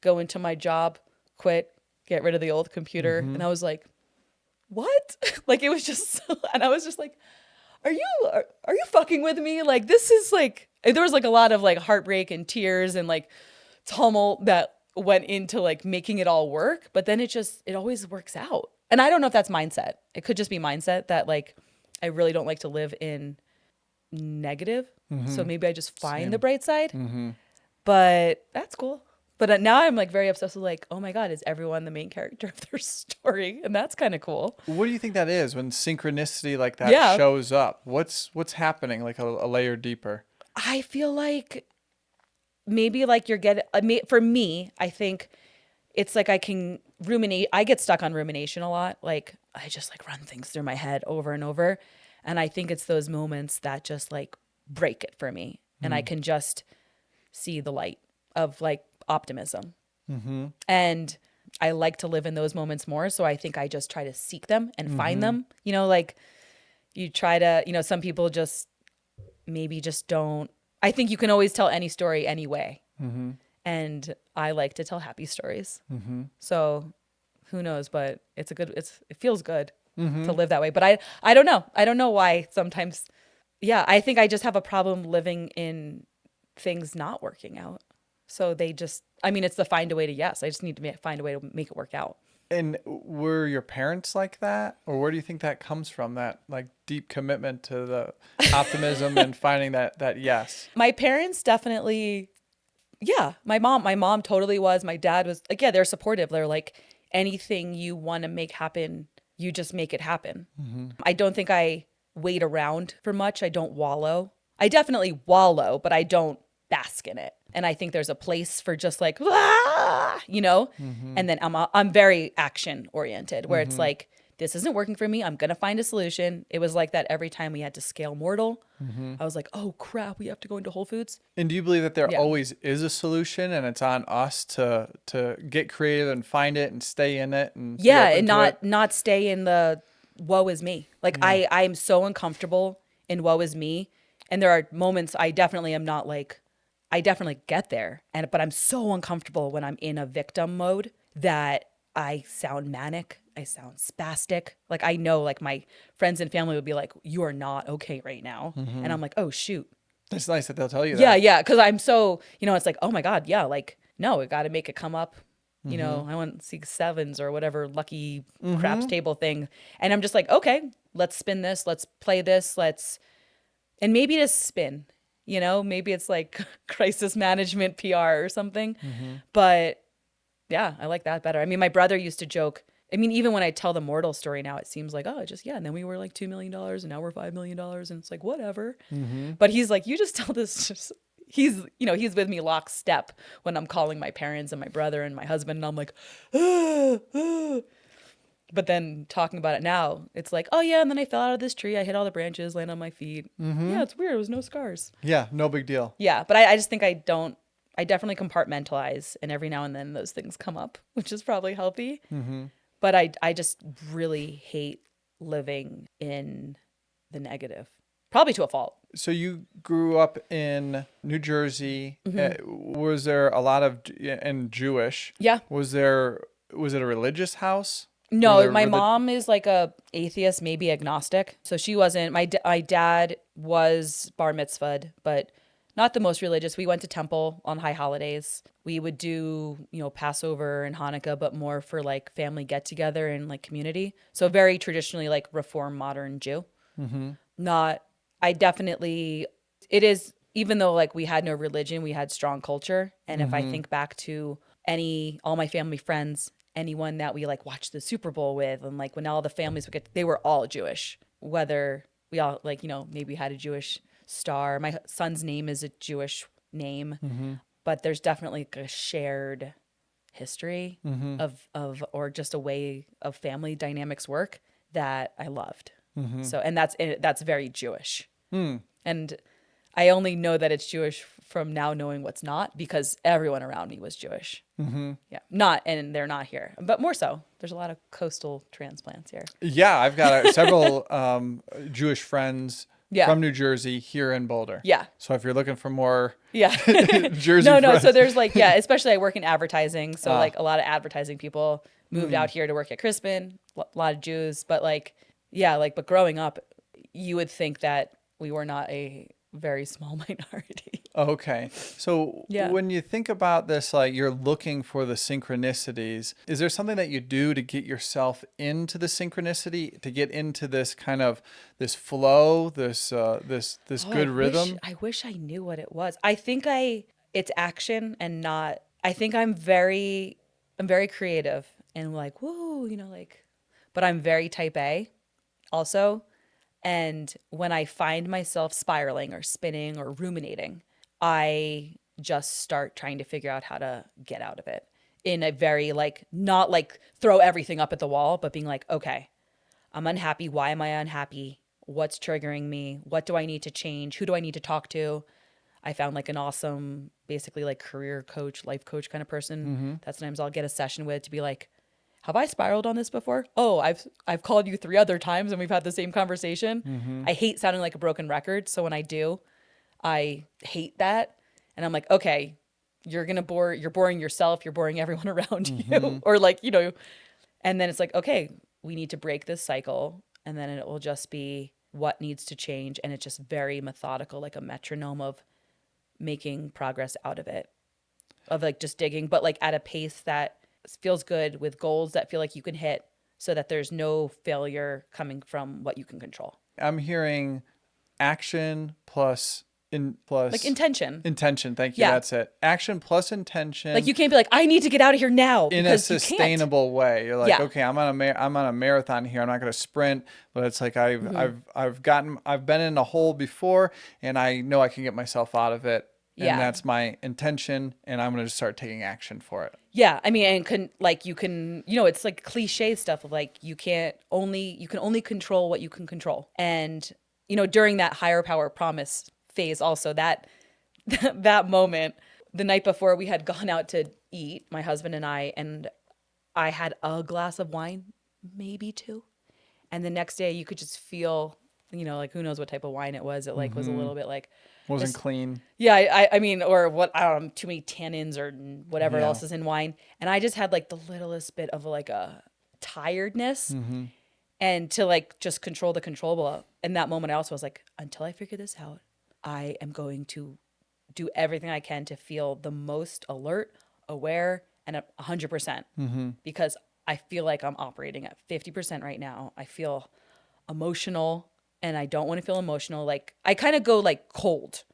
go into my job, quit, get rid of the old computer. And I was what? It was just and I was just are you fucking with me? This is there was a lot of heartbreak and tears and tumult that went into making it all work, but then it always works out. And I don't know if that's mindset. It could just be mindset that I really don't like to live in negative. So maybe I just find the bright side. But that's cool. But now I'm like very obsessed with like, oh my God, is everyone the main character of their story? And that's kind of cool. What do you think that is when synchronicity like that Yeah. shows up? What's happening like a layer deeper? I feel like maybe like you're getting, for me, I think it's like I can ruminate. I get stuck on rumination a lot. Like I just like run things through my head over and over. And I think it's those moments that just like break it for me. And I can just see the light of like optimism. And I like to live in those moments more. So I think I just try to seek them and find them. You know, like you try to, you know, some people just maybe just don't. I think you can always tell any story anyway. And I like to tell happy stories. So who knows, but it feels good to live that way. But I don't know. I don't know why sometimes. Yeah, I think I just have a problem living in things not working out. So it's the find a way to yes. I just need to find a way to make it work out. And were your parents like that? Or where do you think that comes from? That like deep commitment to the optimism and finding that yes. My parents definitely, yeah. My mom totally was. My dad was like, yeah, they're supportive. They're like, anything you want to make happen, you just make it happen. I don't think I wait around for much. I don't wallow. I definitely wallow, but I don't bask in it. And I think there's a place for just like, you know, and then I'm very action oriented where it's like, this isn't working for me. I'm going to find a solution. It was like that every time we had to scale Mortal. I was like, oh crap, we have to go into Whole Foods. And do you believe that there always is a solution and it's on us to get creative and find it and stay in it? And and not stay in the woe is me. Like I'm so uncomfortable in woe is me. And there are moments I definitely am not like, I definitely get there. But I'm so uncomfortable when I'm in a victim mode that I sound manic. I sound spastic. Like I know like my friends and family would be like, you are not okay right now. And I'm like, oh shoot. It's nice that they'll tell you that. Yeah. Cause I'm so, you know, it's like, oh my God. Yeah. Like, no, we got to make it come up. You know, I want 6-7s or whatever lucky craps table thing. And I'm just like, okay, let's spin this. Let's play this. And maybe just spin, you know, maybe it's like crisis management PR or something. But yeah, I like that better. I mean, my brother used to joke. I mean, even when I tell the Mortal story now, it seems like, oh, just, yeah. And then we were like $2 million and now we're $5 million. And it's like, whatever. But he's like, you just tell this. He's with me lockstep when I'm calling my parents and my brother and my husband. And I'm like, But then talking about it now, it's like, oh yeah. And then I fell out of this tree. I hit all the branches, landed on my feet. Yeah, it's weird. It was no scars. Yeah, no big deal. Yeah. But I just think I definitely compartmentalize. And every now and then those things come up, which is probably healthy. But I just really hate living in the negative, probably to a fault. So you grew up in New Jersey. Was there a lot of, and Jewish? Yeah. Was it a religious house? No, my mom is like a atheist, maybe agnostic. So she wasn't. My dad was bar mitzvahed, but not the most religious. We went to temple on high holidays. We would do, Passover and Hanukkah, but more for like family get together and like community. So very traditionally like Reform modern Jew. It is, even though like we had no religion, we had strong culture. And if I think back to all my family friends, anyone that we like watched the Super Bowl with, and like when all the families would they were all Jewish, whether we all like, maybe had a Jewish star. My son's name is a Jewish name, but there's definitely like a shared history of or just a way of family dynamics work that I loved. So, and that's very Jewish. And I only know that it's Jewish from now knowing what's not, because everyone around me was Jewish. Yeah. And they're not here, but more so. There's a lot of coastal transplants here. Yeah. I've got several Jewish friends from New Jersey here in Boulder. Yeah. So if you're looking for more Jersey No. friends. So there's like, especially I work in advertising. So like a lot of advertising people moved out here to work at Crispin, a lot of Jews, but like, but growing up, you would think that we were not a very small minority. Okay. So when you think about this, like you're looking for the synchronicities, is there something that you do to get yourself into the synchronicity, to get into this kind of this flow, this good rhythm? I wish I knew what it was. I think it's action and not I think I'm very creative and like, woo, like, but I'm very type A also. And when I find myself spiraling or spinning or ruminating, I just start trying to figure out how to get out of it in a very like, not like throw everything up at the wall, but being like, okay, I'm unhappy. Why am I unhappy? What's triggering me? What do I need to change? Who do I need to talk to? I found like an awesome, basically like career coach, life coach kind of person that sometimes I'll get a session with to be like, have I spiraled on this before? Oh, I've called you 3 other times and we've had the same conversation. I hate sounding like a broken record, so when I do, I hate that. And I'm like, okay, you're boring yourself, you're boring everyone around you. Or like, and then it's like, okay, we need to break this cycle. And then it will just be what needs to change. And it's just very methodical, like a metronome of making progress out of it, of like just digging, but like at a pace that feels good with goals that feel like you can hit so that there's no failure coming from what you can control. I'm hearing action plus Like intention. intention. Thank you. Yeah. That's it. Action plus intention. Like you can't be like, I need to get out of here now in a sustainable way. You're like, Yeah. okay, I'm on a marathon here. I'm not going to sprint, but it's like I've been in a hole before, and I know I can get myself out of it. Yeah. And that's my intention, and I'm going to just start taking action for it. Yeah, I mean, and it's like cliche stuff of like you can only control what you can control, and during that higher power promise phase, also that moment, the night before we had gone out to eat, my husband and I had a glass of wine, maybe 2, and the next day you could just feel, like who knows what type of wine it was. It like was a little bit like. Wasn't clean. Yeah, I mean, or what, I don't know, too many tannins or whatever else is in wine. And I just had like the littlest bit of like a tiredness and to like just control the controllable. In that moment, I also was like, until I figure this out, I am going to do everything I can to feel the most alert, aware, and 100% because I feel like I'm operating at 50% right now. I feel emotional. And I don't want to feel emotional. Like I kind of go like cold,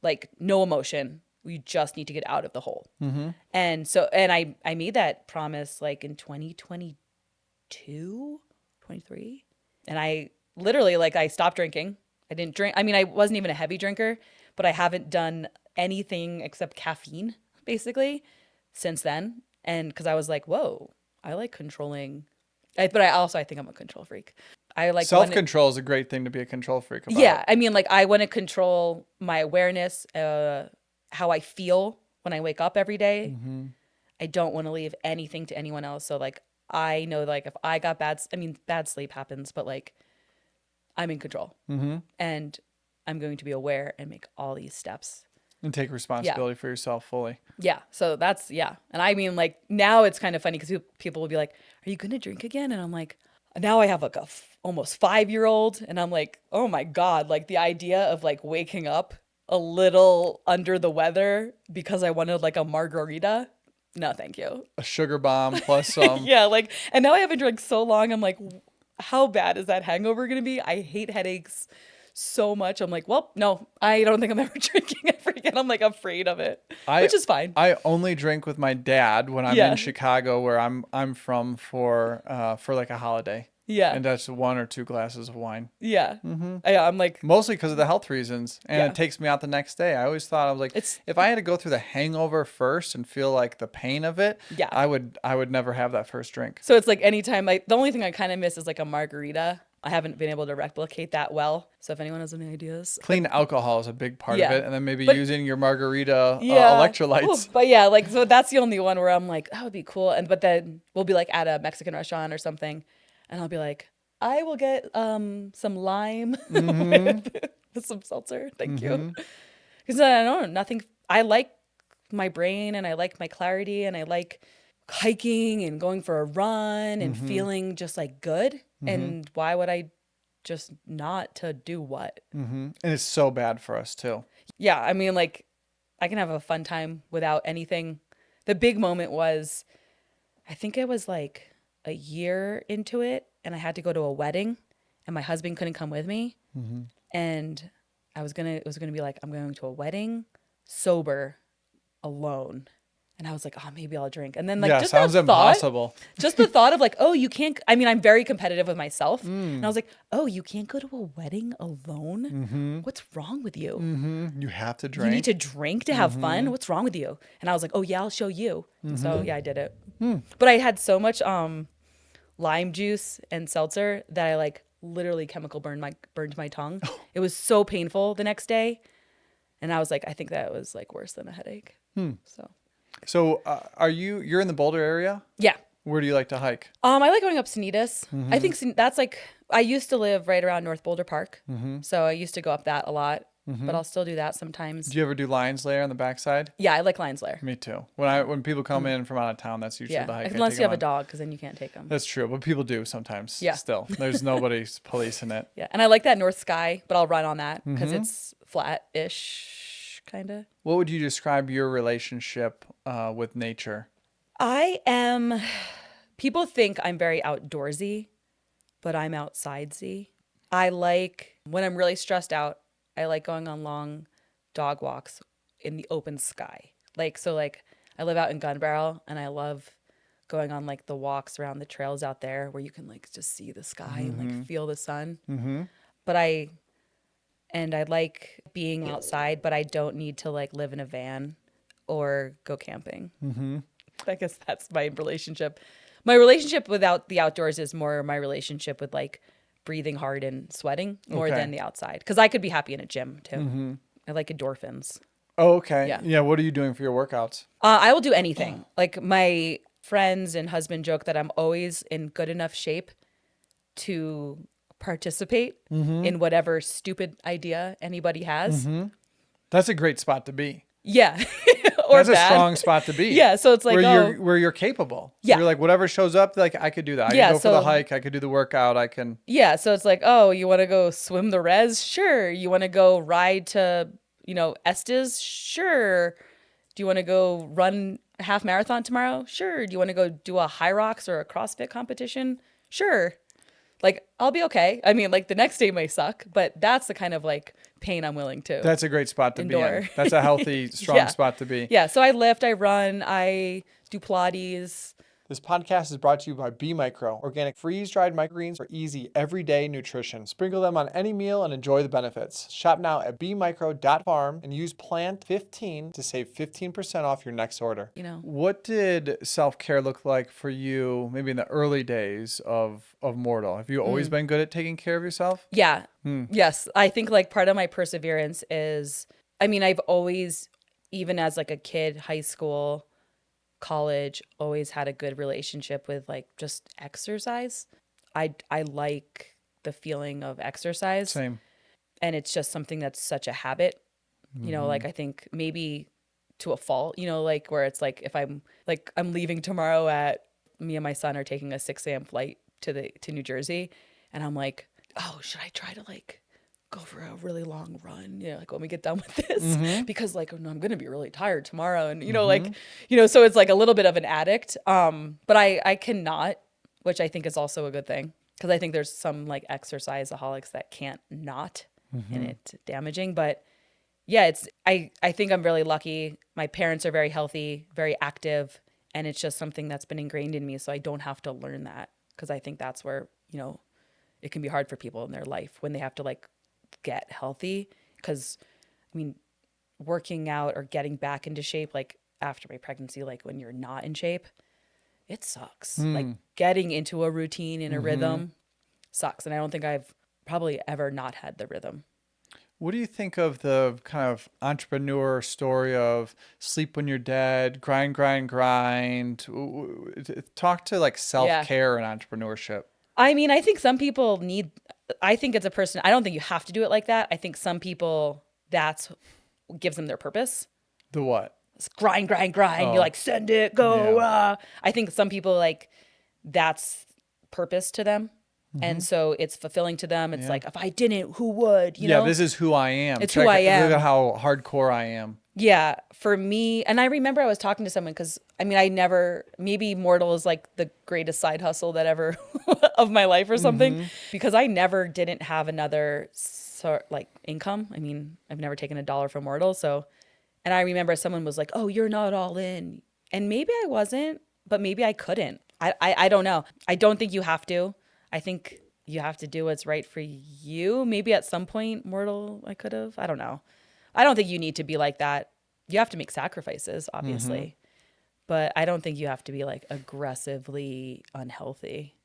like no emotion. We just need to get out of the hole. And so, and I made that promise like in 2022, 23. And I literally, like I stopped drinking. I didn't drink. I mean, I wasn't even a heavy drinker, but I haven't done anything except caffeine basically since then. And cause I was like, whoa, I like controlling. But I think I'm a control freak. I like self-control is a great thing to be a control freak about. Yeah, I mean, like I want to control my awareness, how I feel when I wake up every day. I don't want to leave anything to anyone else. So like I know like if I got bad sleep happens, but like I'm in control, and I'm going to be aware and make all these steps and take responsibility for yourself fully. Yeah, so that's and I mean like now it's kind of funny because people will be like, "Are you going to drink again?" And I'm like. Now I have like almost 5-year-old and I'm like, oh my God, like the idea of like waking up a little under the weather because I wanted like a margarita. No, thank you. A sugar bomb plus some. Yeah, like, and now I haven't drank so long. I'm like, how bad is that hangover going to be? I hate headaches so much. I'm like, well, no, I don't think I'm ever drinking ever again. I'm like afraid of it, which is fine. I only drink with my dad when I'm in Chicago, where I'm from for like a holiday. Yeah, and that's 1 or 2 glasses of wine. Yeah, I'm like mostly because of the health reasons, and it takes me out the next day. I always thought I was like, if I had to go through the hangover first and feel like the pain of it, I would never have that first drink. So it's like anytime the only thing I kind of miss is like a margarita. I haven't been able to replicate that well. So if anyone has any ideas. Clean alcohol is a big part of it. And then maybe using your margarita electrolytes. Ooh, but yeah, like, so that's the only one where I'm like, that would be cool. But then we'll be like at a Mexican restaurant or something. And I'll be like, I will get some lime with some seltzer. Thank you. Because I don't know, nothing. I like my brain and I like my clarity and I like hiking and going for a run and feeling just like good. And why would I just not to do what? And it's so bad for us too. Yeah. I mean, like I can have a fun time without anything. The big moment was, I think it was like a year into it and I had to go to a wedding and my husband couldn't come with me. And it was going to be like, I'm going to a wedding sober alone. And I was like, oh, maybe I'll drink. And then like, Yeah, just sounds that thought, impossible. just the thought of like, oh, you can't, I mean, I'm very competitive with myself. And I was like, oh, you can't go to a wedding alone? What's wrong with you? You have to You drink. need to drink to have fun? What's wrong with you? And I was like, oh yeah, I'll show you. And so yeah, I did it. But I had so much lime juice and seltzer that I like literally chemical burned my tongue. It was so painful the next day. And I was like, I think that was like worse than a headache. So you're in the Boulder area? Yeah. Where do you like to hike? I like going up Sanitas. I think that's like, I used to live right around North Boulder Park. So I used to go up that a lot, but I'll still do that sometimes. Do you ever do Lions Lair on the backside? Yeah, I like Lions Lair. Me too. When people come in from out of town, that's usually the hike. I Unless take you have them a on. dog, because then you can't take them. That's true, but people do sometimes. Yeah. Still, there's nobody's policing it. Yeah, and I like that North Sky, but I'll run on that because it's flat-ish, kind of. What would you describe your relationship with nature? People think I'm very outdoorsy, but I'm outsidesy. I like, when I'm really stressed out, I like going on long dog walks in the open sky. Like, so like I live out in Gun Barrel and I love going on like the walks around the trails out there where you can like just see the sky and like feel the sun. But I like being outside, but I don't need to like live in a van or go camping. I guess that's my relationship. My relationship without the outdoors is more my relationship with like breathing hard and sweating more than the outside. Because I could be happy in a gym too. I like endorphins. Oh, okay. Yeah. Yeah. What are you doing for your workouts? I will do anything. Like my friends and husband joke that I'm always in good enough shape to participate in whatever stupid idea anybody has. That's a great spot to be. Yeah. Or That's bad. a strong spot to be. Yeah, so it's like, where you're capable. Yeah. You're like, whatever shows up, like I could do that. I Yeah, can go for so- the hike. I could do the workout. I can. yeah, so it's like, oh, you want to go swim the res? Sure. You want to go ride to, Estes? Sure. Do you want to go run a half marathon tomorrow? Sure. Do you want to go do a high rocks or a CrossFit competition? Sure. Like, I'll be okay. I mean, like the next day may suck, but that's the kind of like pain I'm willing to. That's a great spot to be in. Endure. That's a healthy, strong Yeah. spot to be. Yeah, so I lift, I run, I do Pilates. This podcast is brought to you by B Micro, organic freeze-dried microgreens for easy, everyday nutrition. Sprinkle them on any meal and enjoy the benefits. Shop now at bmicro.farm and use PLANT15 to save 15% off your next order. What did self-care look like for you maybe in the early days of Mortal? Have you always been good at taking care of yourself? Yeah. Yes. I think like part of my perseverance is, I've always, even as like a kid, high school, college, always had a good relationship with like just exercise. I like the feeling of exercise. Same. And it's just something that's such a habit. Like I think maybe to a fault, like where it's like if I'm leaving tomorrow me and my son are taking a 6 a.m. flight to New Jersey, and I'm like, oh, should I try to like go for a really long run, like when we get done with this, because like, no, I'm going to be really tired tomorrow. And, so it's like a little bit of an addict. But I cannot, which I think is also a good thing. Cause I think there's some like exerciseaholics that can't not, and it's damaging, but yeah, I think I'm really lucky. My parents are very healthy, very active, and it's just something that's been ingrained in me. So I don't have to learn that. Cause I think that's where, it can be hard for people in their life when they have to like get healthy, because working out or getting back into shape like after my pregnancy, like when you're not in shape, it sucks. Like getting into a routine and a rhythm sucks, and I don't think I've probably ever not had the rhythm. What do you think of the kind of entrepreneur story of sleep when you're dead, grind, grind, grind? Talk to like self-care and entrepreneurship. I think some people I think it's a person, I don't think you have to do it like that. I think some people, that's gives them their purpose. The what? It's grind, grind, grind. Oh. You like send it, go. Yeah. I think some people like that's purpose to them. And so it's fulfilling to them. It's like, if I didn't, who would, you know? This is who I am. It's who I am. Look at how hardcore I am. Yeah, for me, and I remember I was talking to someone because maybe Mortal is like the greatest side hustle that ever of my life or something, because I didn't have another income. I've never taken $1 from Mortal. So, and I remember someone was like, oh, you're not all in. And maybe I wasn't, but maybe I couldn't. I don't know. I don't think you have to. I think you have to do what's right for you. Maybe at some point, mortal, I could have. I don't know. I don't think you need to be like that. You have to make sacrifices, obviously. But I don't think you have to be like aggressively unhealthy.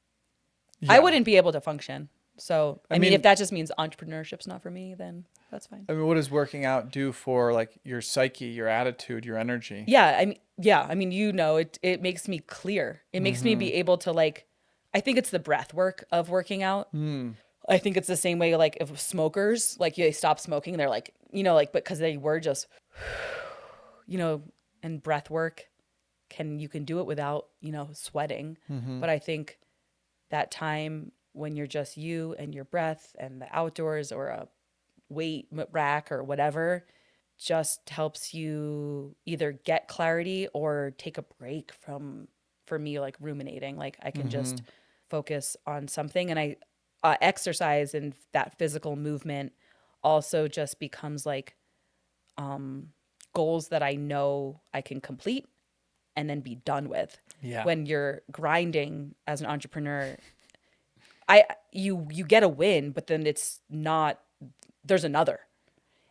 I Yeah. wouldn't be able to function. So, I mean, mean- if that just means entrepreneurship's not for me, then that's fine. I mean, what does working out do for like your psyche, your attitude, your energy? Yeah, I mean, it makes me clear. It makes me be able to like, I think it's the breath work of working out. I think it's the same way like if smokers, like they stop smoking, they're like, like because they were just, and breath work you can do it without, sweating. But I think that time when you're just you and your breath and the outdoors or a weight rack or whatever just helps you either get clarity or take a break from, for me, like ruminating. Like I can just focus on something. And I exercise and that physical movement also just becomes like goals that I know I can complete and then be done with. Yeah. When you're grinding as an entrepreneur, you get a win, but then it's not, there's another.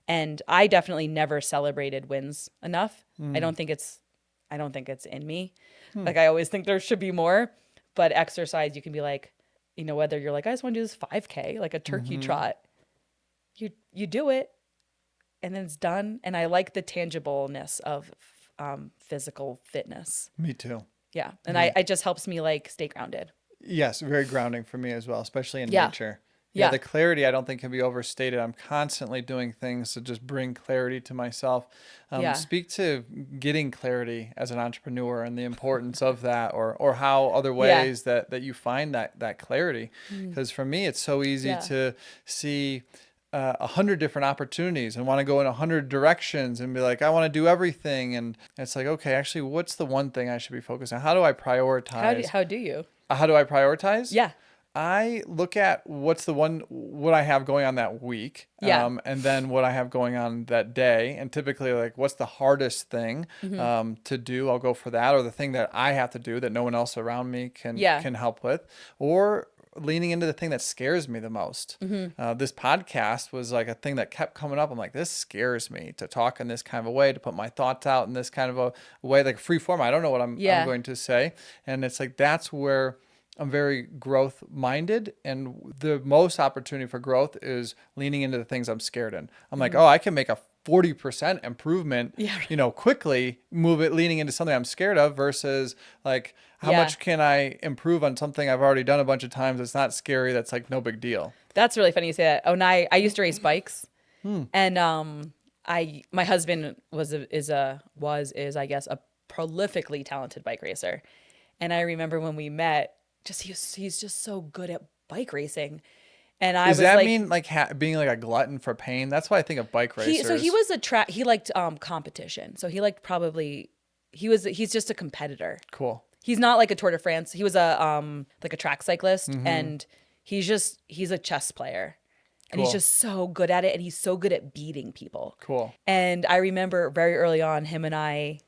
And I definitely never celebrated wins enough. I don't think it's in me. Like I always think there should be more, but exercise, you can be like, whether you're like, I just want to do this 5K, like a turkey trot, you do it and then it's done. And I like the tangibleness of physical fitness. Me too. Yeah. And it just helps me like stay grounded. Yes, very grounding for me as well, especially in Yeah. nature. Yeah. The clarity I don't think can be overstated. I'm constantly doing things to just bring clarity to myself. Speak to getting clarity as an entrepreneur and the importance of that, or how other ways that you find that clarity. Because for me, it's so easy to see 100 different opportunities and want to go in 100 directions and be like, I want to do everything. And it's like, okay, actually, what's the one thing I should be focused on? How do I prioritize? How do you? How do I prioritize? Yeah. I look at what I have going on that week, and then what I have going on that day, and typically like what's the hardest thing to do. I'll go for that, or the thing that I have to do that no one else around me can help with, or leaning into the thing that scares me the most. This podcast was like a thing that kept coming up. I'm like, this scares me to talk in this kind of a way, to put my thoughts out in this kind of a way, like free form. I don't know what I'm going to say, and it's like that's where I'm very growth minded, and the most opportunity for growth is leaning into the things I'm scared in. I'm like, oh, I can make a 40% improvement, quickly leaning into something I'm scared of versus like, how much can I improve on something I've already done a bunch of times? It's not scary. That's like no big deal. That's really funny you say that. Oh, and I used to race bikes, and my husband is I guess a prolifically talented bike racer, and I remember when we met. He's just so good at bike racing, and I Does was that like, mean like being like a glutton for pain? That's why I think of bike racers. he was he liked competition, so he liked he's just a competitor. Cool. He's not like a Tour de France. He was a like a track cyclist, and he's a chess player, and he's just so good at it, and he's so good at beating people. Cool. And I remember very early on, him and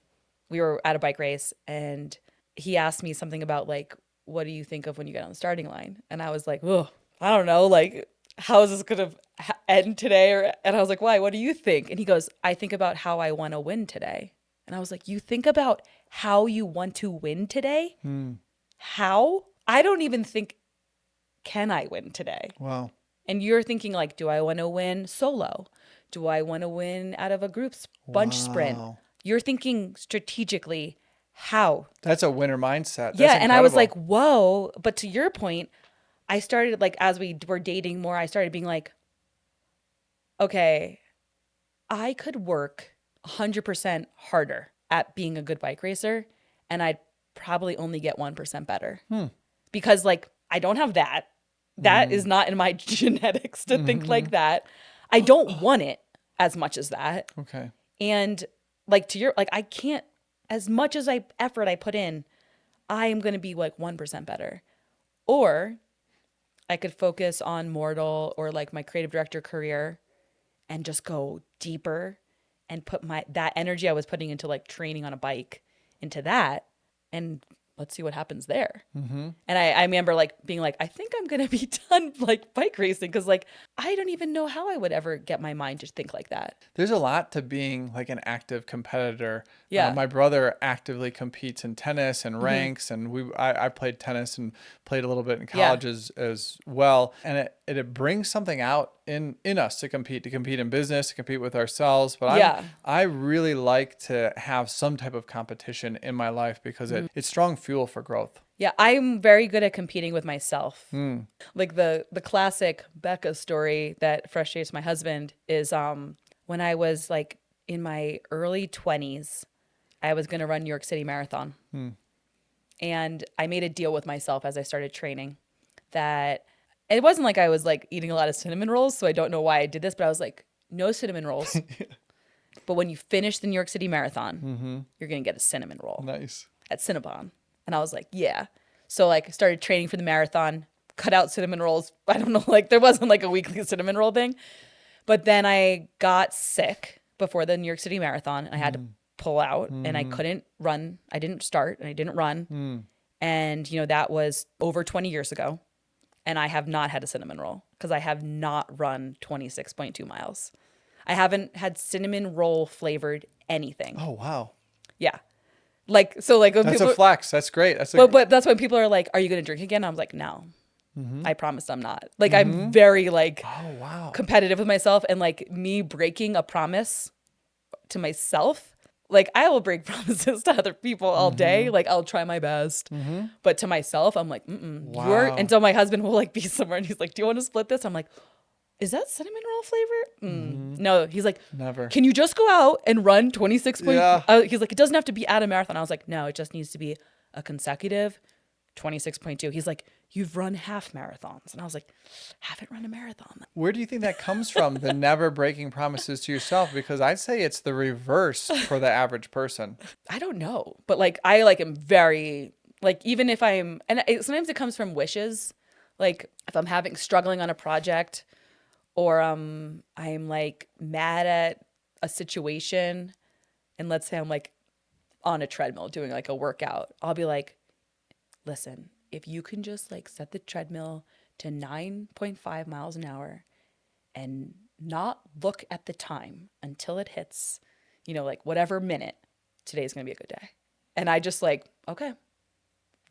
we were at a bike race, and he asked me something about like, what do you think of when you get on the starting line? And I was like, oh, I don't know. Like, how is this going to end today? And I was like, why? What do you think? And he goes, I think about how I want to win today. And I was like, you think about how you want to win today? How? I don't even think, can I win today? Wow. And you're thinking like, do I want to win solo? Do I want to win out of a group's bunch sprint? You're thinking strategically, how? That's a winner mindset. That's and I was incredible. like, whoa. But to your point, I started like, as we were dating more, I started being like, okay, I could work 100% harder at being a good bike racer, and I'd probably only get 1% better. Because like, I don't have that. That is not in my genetics to think like that. I don't want it as much as that. Okay. And like I can't, as much as effort I put in, I am going to be like 1% better. Or I could focus on Mortal or like my creative director career and just go deeper and put that energy I was putting into like training on a bike into that, and let's see what happens there. And I remember like being like, I think I'm going to be done like bike racing. Cause like, I don't even know how I would ever get my mind to think like that. There's a lot to being like an active competitor. Yeah. My brother actively competes in tennis and ranks, and I played tennis and played a little bit in college as well. And it brings something out in us to compete in business, to compete with ourselves. But I really like to have some type of competition in my life because it's strong fuel for growth. Yeah, I'm very good at competing with myself. Like the classic Becca story that frustrates my husband is when I was like in my early 20s, I was going to run New York City Marathon. And I made a deal with myself as I started training that it wasn't like I was like eating a lot of cinnamon rolls, so I don't know why I did this, but I was like, no cinnamon rolls. But when you finish the New York City Marathon, you're going to get a cinnamon roll. Nice. At Cinnabon. And I was like, yeah. So like I started training for the marathon, cut out cinnamon rolls. I don't know, like there wasn't like a weekly cinnamon roll thing. But then I got sick before the New York City Marathon and I had to pull out and I couldn't run. I didn't start and I didn't run. And you know, that was over 20 years ago. And I have not had a cinnamon roll because I have not run 26.2 miles. I haven't had cinnamon roll flavored anything. Oh, wow. Yeah. Like, so like, that's a flex. That's great. But that's when people are like, are you going to drink again? I was like, no, I promise I'm not. Like, I'm very like competitive with myself, and like me breaking a promise to myself. Like I will break promises to other people all day. Like I'll try my best, but to myself, I'm like, wow. And so my husband will like be somewhere and he's like, do you want to split this? I'm like, is that cinnamon roll flavor? No. He's like, never. Can you just go out and run 26 point? Yeah. He's like, it doesn't have to be at a marathon. I was like, no, it just needs to be a consecutive 26.2. He's like, you've run half marathons. And I was like, haven't run a marathon. Where do you think that comes from? The never breaking promises to yourself? Because I'd say it's the reverse for the average person. I don't know. But like, I like am very, like, even if I'm, and sometimes it comes from wishes. Like if I'm struggling on a project, or I'm like mad at a situation, and let's say I'm like on a treadmill doing like a workout, I'll be like, listen, if you can just like set the treadmill to 9.5 miles an hour and not look at the time until it hits, you know, like whatever minute, today's gonna be a good day. And I just like, okay,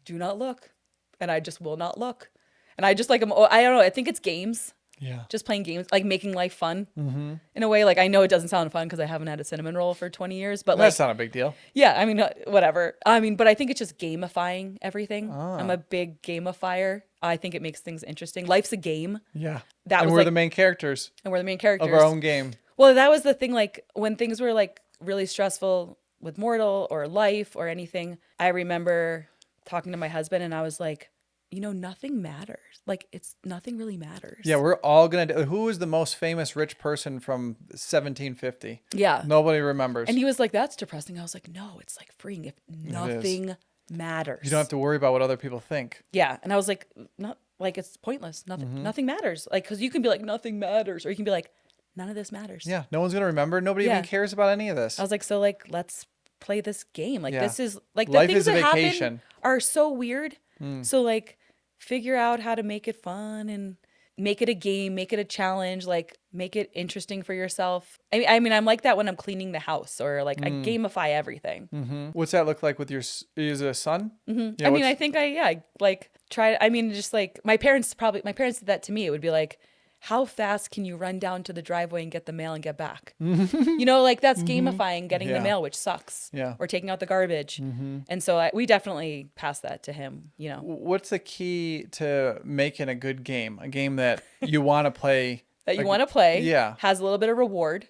do not look. And I just will not look. And I just like, I don't know, I think it's games. Yeah. Just playing games, like making life fun in a way. Like I know it doesn't sound fun because I haven't had a cinnamon roll for 20 years, but that's not a big deal. Yeah. I mean, whatever. I mean, but I think it's just gamifying everything. I'm a big gamifier. I think it makes things interesting. Life's a game. Yeah. And we're the main characters. And we're the main characters of our own game. Well, that was the thing. Like when things were like really stressful with Mortal or life or anything, I remember talking to my husband and I was like, you know, nothing matters. Like nothing really matters. Yeah, we're all going to, who is the most famous rich person from 1750? Yeah. Nobody remembers. And he was like, that's depressing. I was like, no, it's like freeing if nothing matters. You don't have to worry about what other people think. Yeah. And I was like, not like it's pointless. Nothing matters. Like, cause you can be like, nothing matters. Or you can be like, none of this matters. Yeah. No one's going to remember. Nobody even cares about any of this. I was like, so like, let's play this game. Like this is like the life things is a that vacation. happen are so weird. So like figure out how to make it fun and make it a game, make it a challenge, like make it interesting for yourself. I mean, I'm like that when I'm cleaning the house or like I gamify everything. What's that look like with your, is it a son? Yeah, I mean, I think I like try, I mean, just like my parents did that to me. It would be like, how fast can you run down to the driveway and get the mail and get back? You know, like that's gamifying getting the mail, which sucks. Yeah. Or taking out the garbage. And so we definitely pass that to him, you know. What's the key to making a good game? A game that you want to play. That you want to play. Yeah. Has a little bit of reward.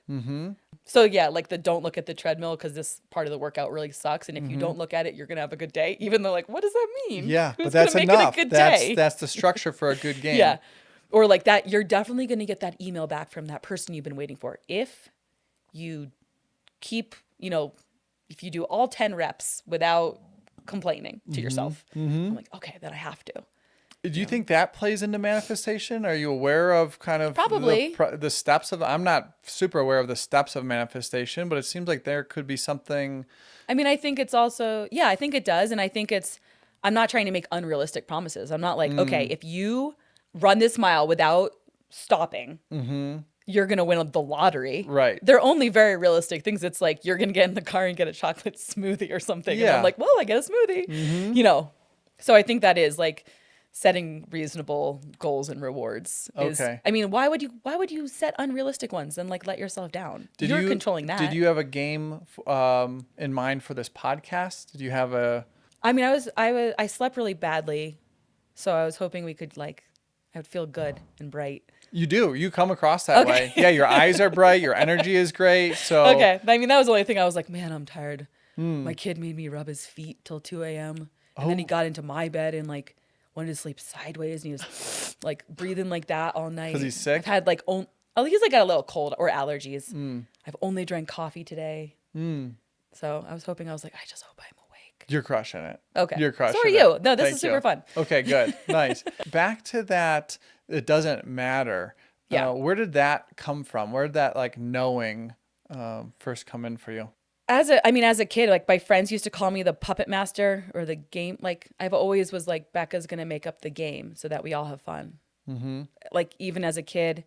So yeah, like the don't look at the treadmill because this part of the workout really sucks. And if you don't look at it, you're going to have a good day. Even though like, what does that mean? Yeah, Who's but that's gonna enough. Make it a good day? That's the structure for a good game. Yeah. Or like that, you're definitely going to get that email back from that person you've been waiting for. If you keep, you know, if you do all 10 reps without complaining to yourself, I'm like, okay, then I have to. Do you think that plays into manifestation? Are you aware of kind of Probably. the steps of, I'm not super aware of the steps of manifestation, but it seems like there could be something. I mean, I think it's also, yeah, I think it does. And I think I'm not trying to make unrealistic promises. I'm not like, okay, if you run this mile without stopping, you're going to win the lottery. Right. They're only very realistic things. It's like, you're going to get in the car and get a chocolate smoothie or something. And Yeah. I'm like, well, I get a smoothie, you know? So I think that is like setting reasonable goals and rewards. Okay. I mean, why would you set unrealistic ones and like let yourself down? You're controlling that. Did you have a game in mind for this podcast? Did you have a? I mean, I slept really badly, so I was hoping we could I would feel good and bright. You do. You come across that way. Yeah, your eyes are bright. Your energy is great. So Okay. I mean, that was the only thing I was like, man, I'm tired. My kid made me rub his feet till 2 a.m. And then he got into my bed and like wanted to sleep sideways, and he was like breathing like that all night. 'Cause he's sick? I've had he's like got a little cold or allergies. I've only drank coffee today. So I was like, I just hope I'm awake. You're crushing it. Okay. You're crushing So are it. you. No, this Thank is super you. fun. Okay, good. Nice. Back to that, it doesn't matter. Yeah. Where did that come from? Where did that like knowing first come in for you? As a kid, like my friends used to call me the puppet master or the game. Like I've always was like, Becca's going to make up the game so that we all have fun. Like even as a kid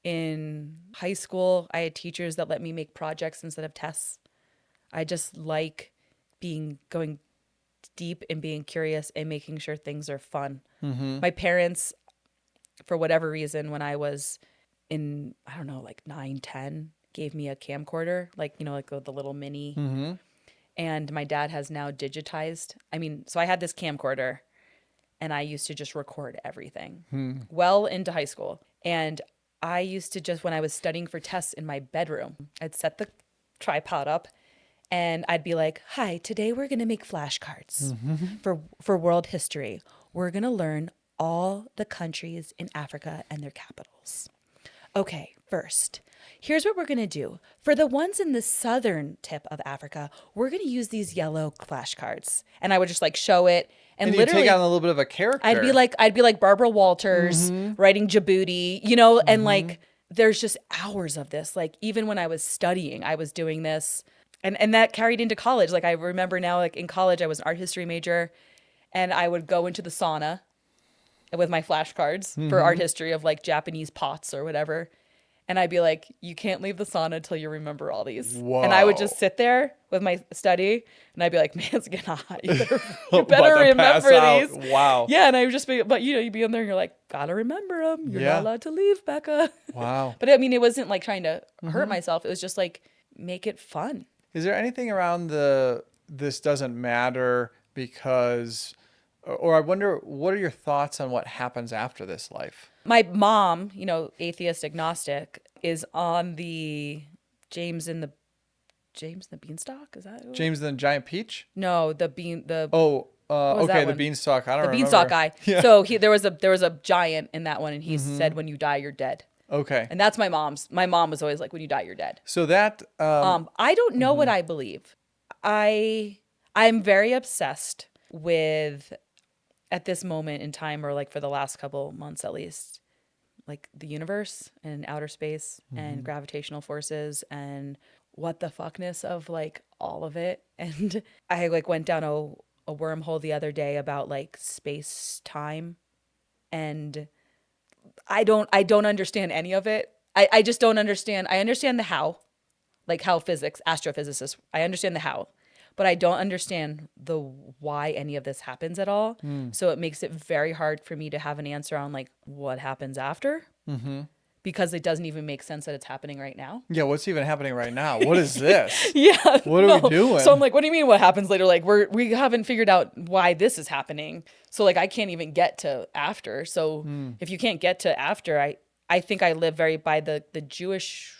in high school, I had teachers that let me make projects instead of tests. I just like going deep and being curious and making sure things are fun. My parents, for whatever reason, when I was in, I don't know, like 9, 10, gave me a camcorder, like, you know, like the little mini. And my dad has now digitized. I mean, so I had this camcorder and I used to just record everything well into high school. And I used to just, when I was studying for tests in my bedroom, I'd set the tripod up and I'd be like, hi, today we're going to make flashcards for world history. We're going to learn all the countries in Africa and their capitals. Okay, first, here's what we're going to do. For the ones in the southern tip of Africa, we're going to use these yellow flashcards. And I would just like show it. And you literally take on a little bit of a character. I'd be like Barbara Walters writing Djibouti, you know, and like there's just hours of this. Like even when I was studying, I was doing this. And that carried into college. Like I remember now, like in college, I was an art history major and I would go into the sauna with my flashcards for art history of like Japanese pots or whatever. And I'd be like, you can't leave the sauna until you remember all these. Whoa. And I would just sit there with my study and I'd be like, man, it's getting hot. You better About to remember pass these. out. Wow. Yeah. And I would just be, but you know, you'd be in there and you're like, gotta remember them. You're not allowed to leave, Becca. Wow. But I mean, it wasn't like trying to hurt myself. It was just like, make it fun. Is there anything around this doesn't matter because, or I wonder, what are your thoughts on what happens after this life? My mom, you know, atheist agnostic, is on the James and the Beanstalk. Is that James and the Giant Peach? No, the Oh, was okay, that the one? Beanstalk. I don't the remember. Beanstalk guy. Yeah. So there was a giant in that one, and he said, "When you die, you're dead." Okay. And that's my mom's. My mom was always like, "When you die, you're dead." So that I don't know what I believe. I'm very obsessed with, at this moment in time, or like for the last couple months at least, like the universe and outer space and gravitational forces and what the fuckness of like all of it. And I like went down a wormhole the other day about like space time, and I don't understand any of it. I just don't understand. I understand the how, like how physics, astrophysicists, I understand the how, but I don't understand the why any of this happens at all. So it makes it very hard for me to have an answer on like what happens after, because it doesn't even make sense that it's happening right now. yeah, what's even happening right now? What is this? Yeah. What are we doing? So I'm like, what do you mean what happens later? Like we haven't figured out why this is happening. So like I can't even get to after. So if you can't get to after, I think I live very by the Jewish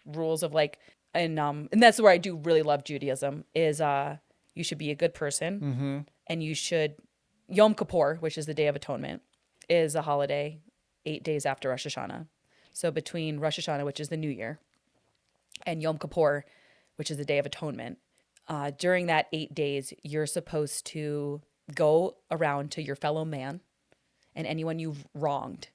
rules of like, and that's where I do really love Judaism is you should be a good person, and you should, Yom Kippur, which is the Day of Atonement, is a holiday 8 days after Rosh Hashanah. So between Rosh Hashanah, which is the New Year, and Yom Kippur, which is the Day of Atonement, during that 8 days, you're supposed to go around to your fellow man and anyone you've wronged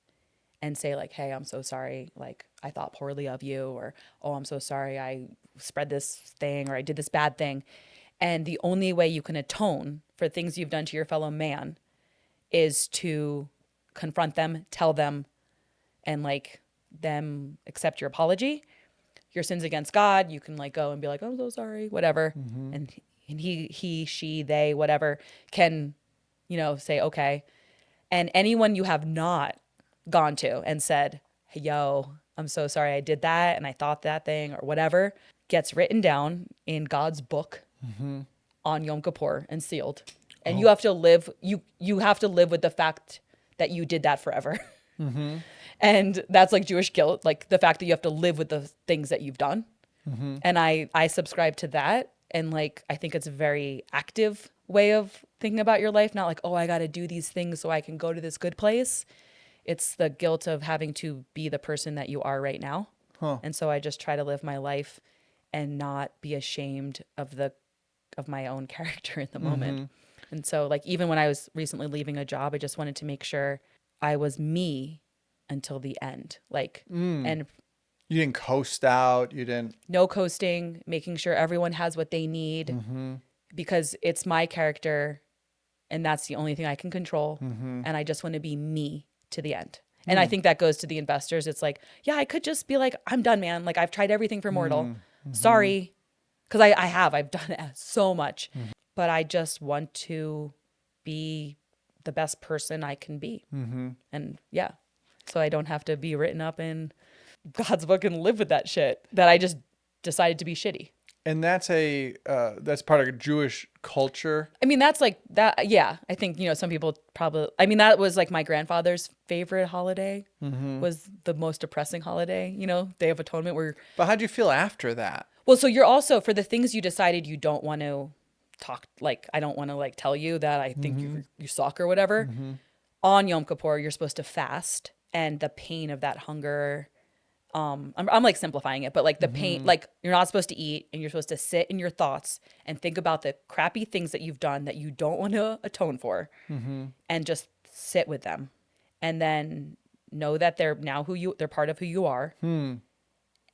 and say like, hey, I'm so sorry. Like I thought poorly of you, or, oh, I'm so sorry. I spread this thing, or I did this bad thing. And the only way you can atone for things you've done to your fellow man is to confront them, tell them, and like them accept your apology. Your sins against God, you can like go and be like, I'm so sorry, whatever. And he, she, they, whatever can, say, okay. And anyone you have not gone to and said, hey, yo, I'm so sorry I did that and I thought that thing or whatever, gets written down in God's book on Yom Kippur and sealed. And you have to live, you have to live with the fact that you did that forever. And that's like Jewish guilt, like the fact that you have to live with the things that you've done. And I subscribe to that. And like, I think it's a very active way of thinking about your life. Not like, oh, I got to do these things so I can go to this good place. It's the guilt of having to be the person that you are right now. And so I just try to live my life and not be ashamed of my own character in the moment. And so like, even when I was recently leaving a job, I just wanted to make sure I was me until the end. Like, and you didn't coast out. You didn't. No coasting, making sure everyone has what they need because it's my character and that's the only thing I can control. And I just want to be me to the end. And I think that goes to the investors. It's like, yeah, I could just be like, I'm done, man. Like I've tried everything for Mortal. Sorry. Cause I've done it so much, but I just want to be the best person I can be. And yeah. So I don't have to be written up in God's book and live with that shit that I just decided to be shitty. And that's that's part of Jewish culture. I mean, that's like that. Yeah. I think, some people probably, I mean, that was like my grandfather's favorite holiday was the most depressing holiday, Day of Atonement But how'd you feel after that? Well, so you're also, for the things you decided you don't want to talk, like, I don't want to like tell you that I think you suck or whatever. On Yom Kippur, you're supposed to fast. And the pain of that hunger, I'm like simplifying it, but like the pain, like you're not supposed to eat and you're supposed to sit in your thoughts and think about the crappy things that you've done that you don't want to atone for and just sit with them. And then know that they're now they're part of who you are.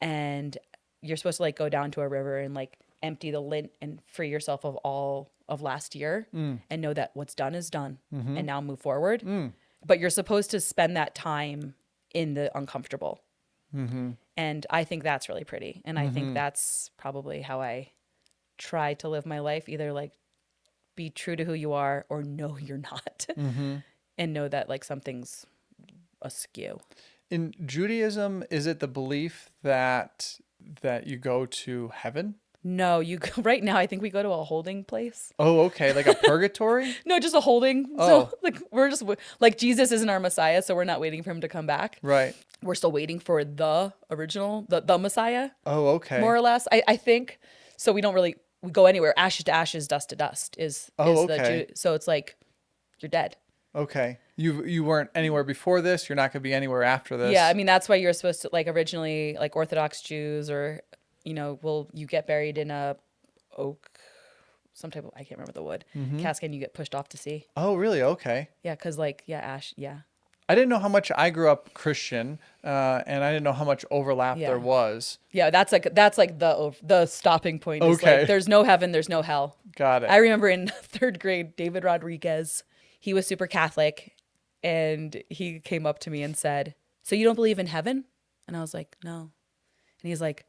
And you're supposed to like go down to a river and like empty the lint and free yourself of all of last year and know that what's done is done and now move forward. But you're supposed to spend that time in the uncomfortable. And I think that's really pretty. And I think that's probably how I try to live my life. Either like be true to who you are or no, you're not. And know that like something's askew. In Judaism, is it the belief that you go to heaven? No, right now I think we go to a holding place. Oh, okay. Like a purgatory? No, just a holding. Oh. So like we're just like Jesus isn't our Messiah, so we're not waiting for him to come back. Right. We're still waiting for the original, the Messiah. Oh, okay. More or less. I think. So we go anywhere. Ashes to ashes, dust to dust okay. So it's like you're dead. Okay. You weren't anywhere before this. You're not going to be anywhere after this. Yeah. I mean, that's why you're supposed to, like, originally, like Orthodox Jews or, you get buried in a oak, some type of, I can't remember the wood, casket, and you get pushed off to sea. Oh, really? Okay. Yeah. Cause like, yeah, ash. Yeah. I didn't know how much I grew up Christian, and I didn't know how much overlap there was. Yeah. That's like the stopping point. Is Okay. like, there's no heaven. There's no hell. Got it. I remember in third grade, David Rodriguez, he was super Catholic, and he came up to me and said, "So you don't believe in heaven?" And I was like, "No." And he's like,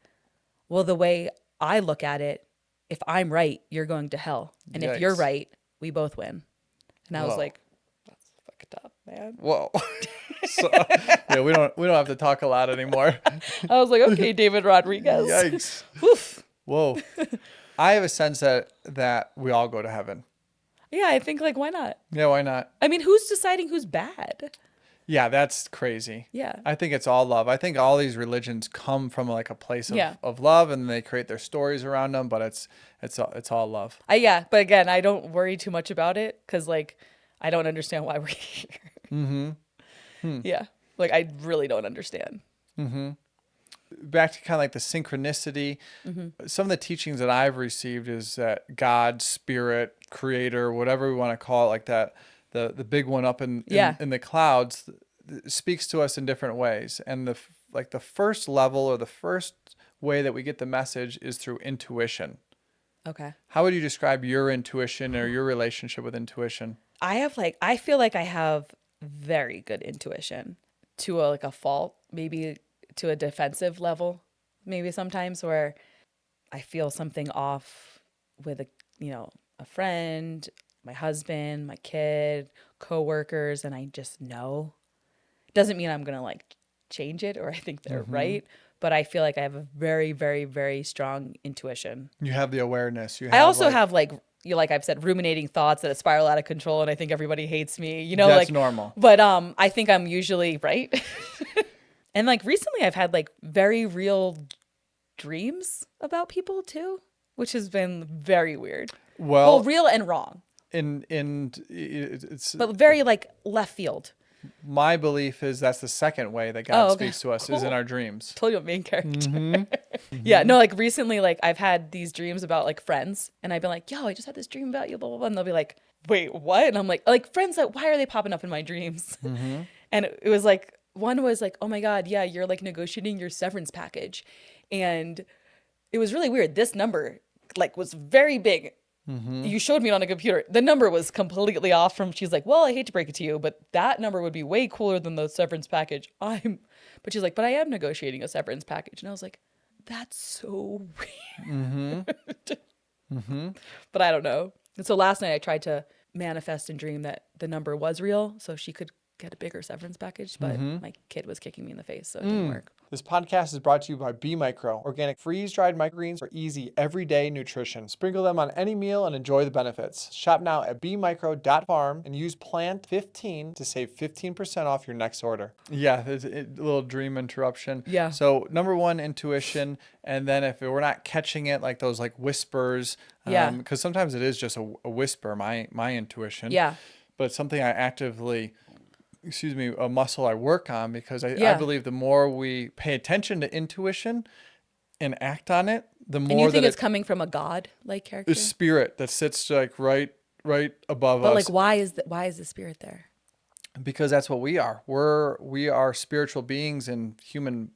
"Well, the way I look at it, if I'm right, you're going to hell. And if you're right, we both win." And I was like, "That's fucked up, man." Whoa. So, yeah, we don't have to talk a lot anymore. I was like, "Okay, David Rodriguez." Yikes. Oof. Whoa. I have a sense that we all go to heaven. Yeah, I think, like, why not? Yeah, why not? I mean, who's deciding who's bad? Yeah, that's crazy. Yeah. I think it's all love. I think all these religions come from like a place of love, and they create their stories around them, but it's all love. Yeah, but again, I don't worry too much about it because, like, I don't understand why we're here. Yeah, like, I really don't understand. Back to kind of like the synchronicity. Some of the teachings that I've received is that God, spirit, creator, whatever we want to call it, like the big one up Yeah. in the clouds speaks to us in different ways. And like the first level or the first way that we get the message is through intuition. Okay. How would you describe your intuition or your relationship with intuition? I feel like I have very good intuition to a fault, maybe to a defensive level, maybe sometimes where I feel something off with a friend, my husband, my kid, coworkers, and I just know. Doesn't mean I'm going to like change it or I think they're right, but I feel like I have a very, very, very strong intuition. You have the awareness. I also have like I've said, ruminating thoughts that spiral out of control, and I think everybody hates me. That's normal. But I think I'm usually right. And like recently, I've had like very real dreams about people too, which has been very weird. Well, Real and wrong, it's but very like left field. my belief is that's the second way that God Okay. speaks to us is in our dreams. Totally a main character. Yeah, no, like recently, like I've had these dreams about like friends, and I've been like, "Yo, I just had this dream about you," blah blah blah, and they'll be like, "Wait, what?" And I'm like friends that why are they popping up in my dreams? And it was like one was like, "Oh my God, yeah, you're like negotiating your severance package," and it was really weird. This number like was very big. You showed me it on a computer. The number was completely off from, she's like, well, I hate to break it to you, but that number would be way cooler than the severance package. But she's like, but I am negotiating a severance package. And I was like, that's so weird. But I don't know. And so last night I tried to manifest and dream that the number was real so she could get a bigger severance package, but my kid was kicking me in the face, so it didn't work. This podcast is brought to you by Be Micro, organic freeze-dried microgreens for easy everyday nutrition. Sprinkle them on any meal and enjoy the benefits. Shop now at bemicro.farm and use PLANT15 to save 15% off your next order. Yeah, there's a little dream interruption. Yeah. So number one, intuition, and then if we're not catching it, like those like whispers, Yeah. because sometimes it is just a whisper, my intuition. Yeah. But it's something I actively a muscle I work on because I Yeah. believe the more we pay attention to intuition and act on it, the more And you think that it's coming from a god-like character? the spirit that sits like right above But us. like, why is the spirit there? Because that's what we are. We are spiritual beings in human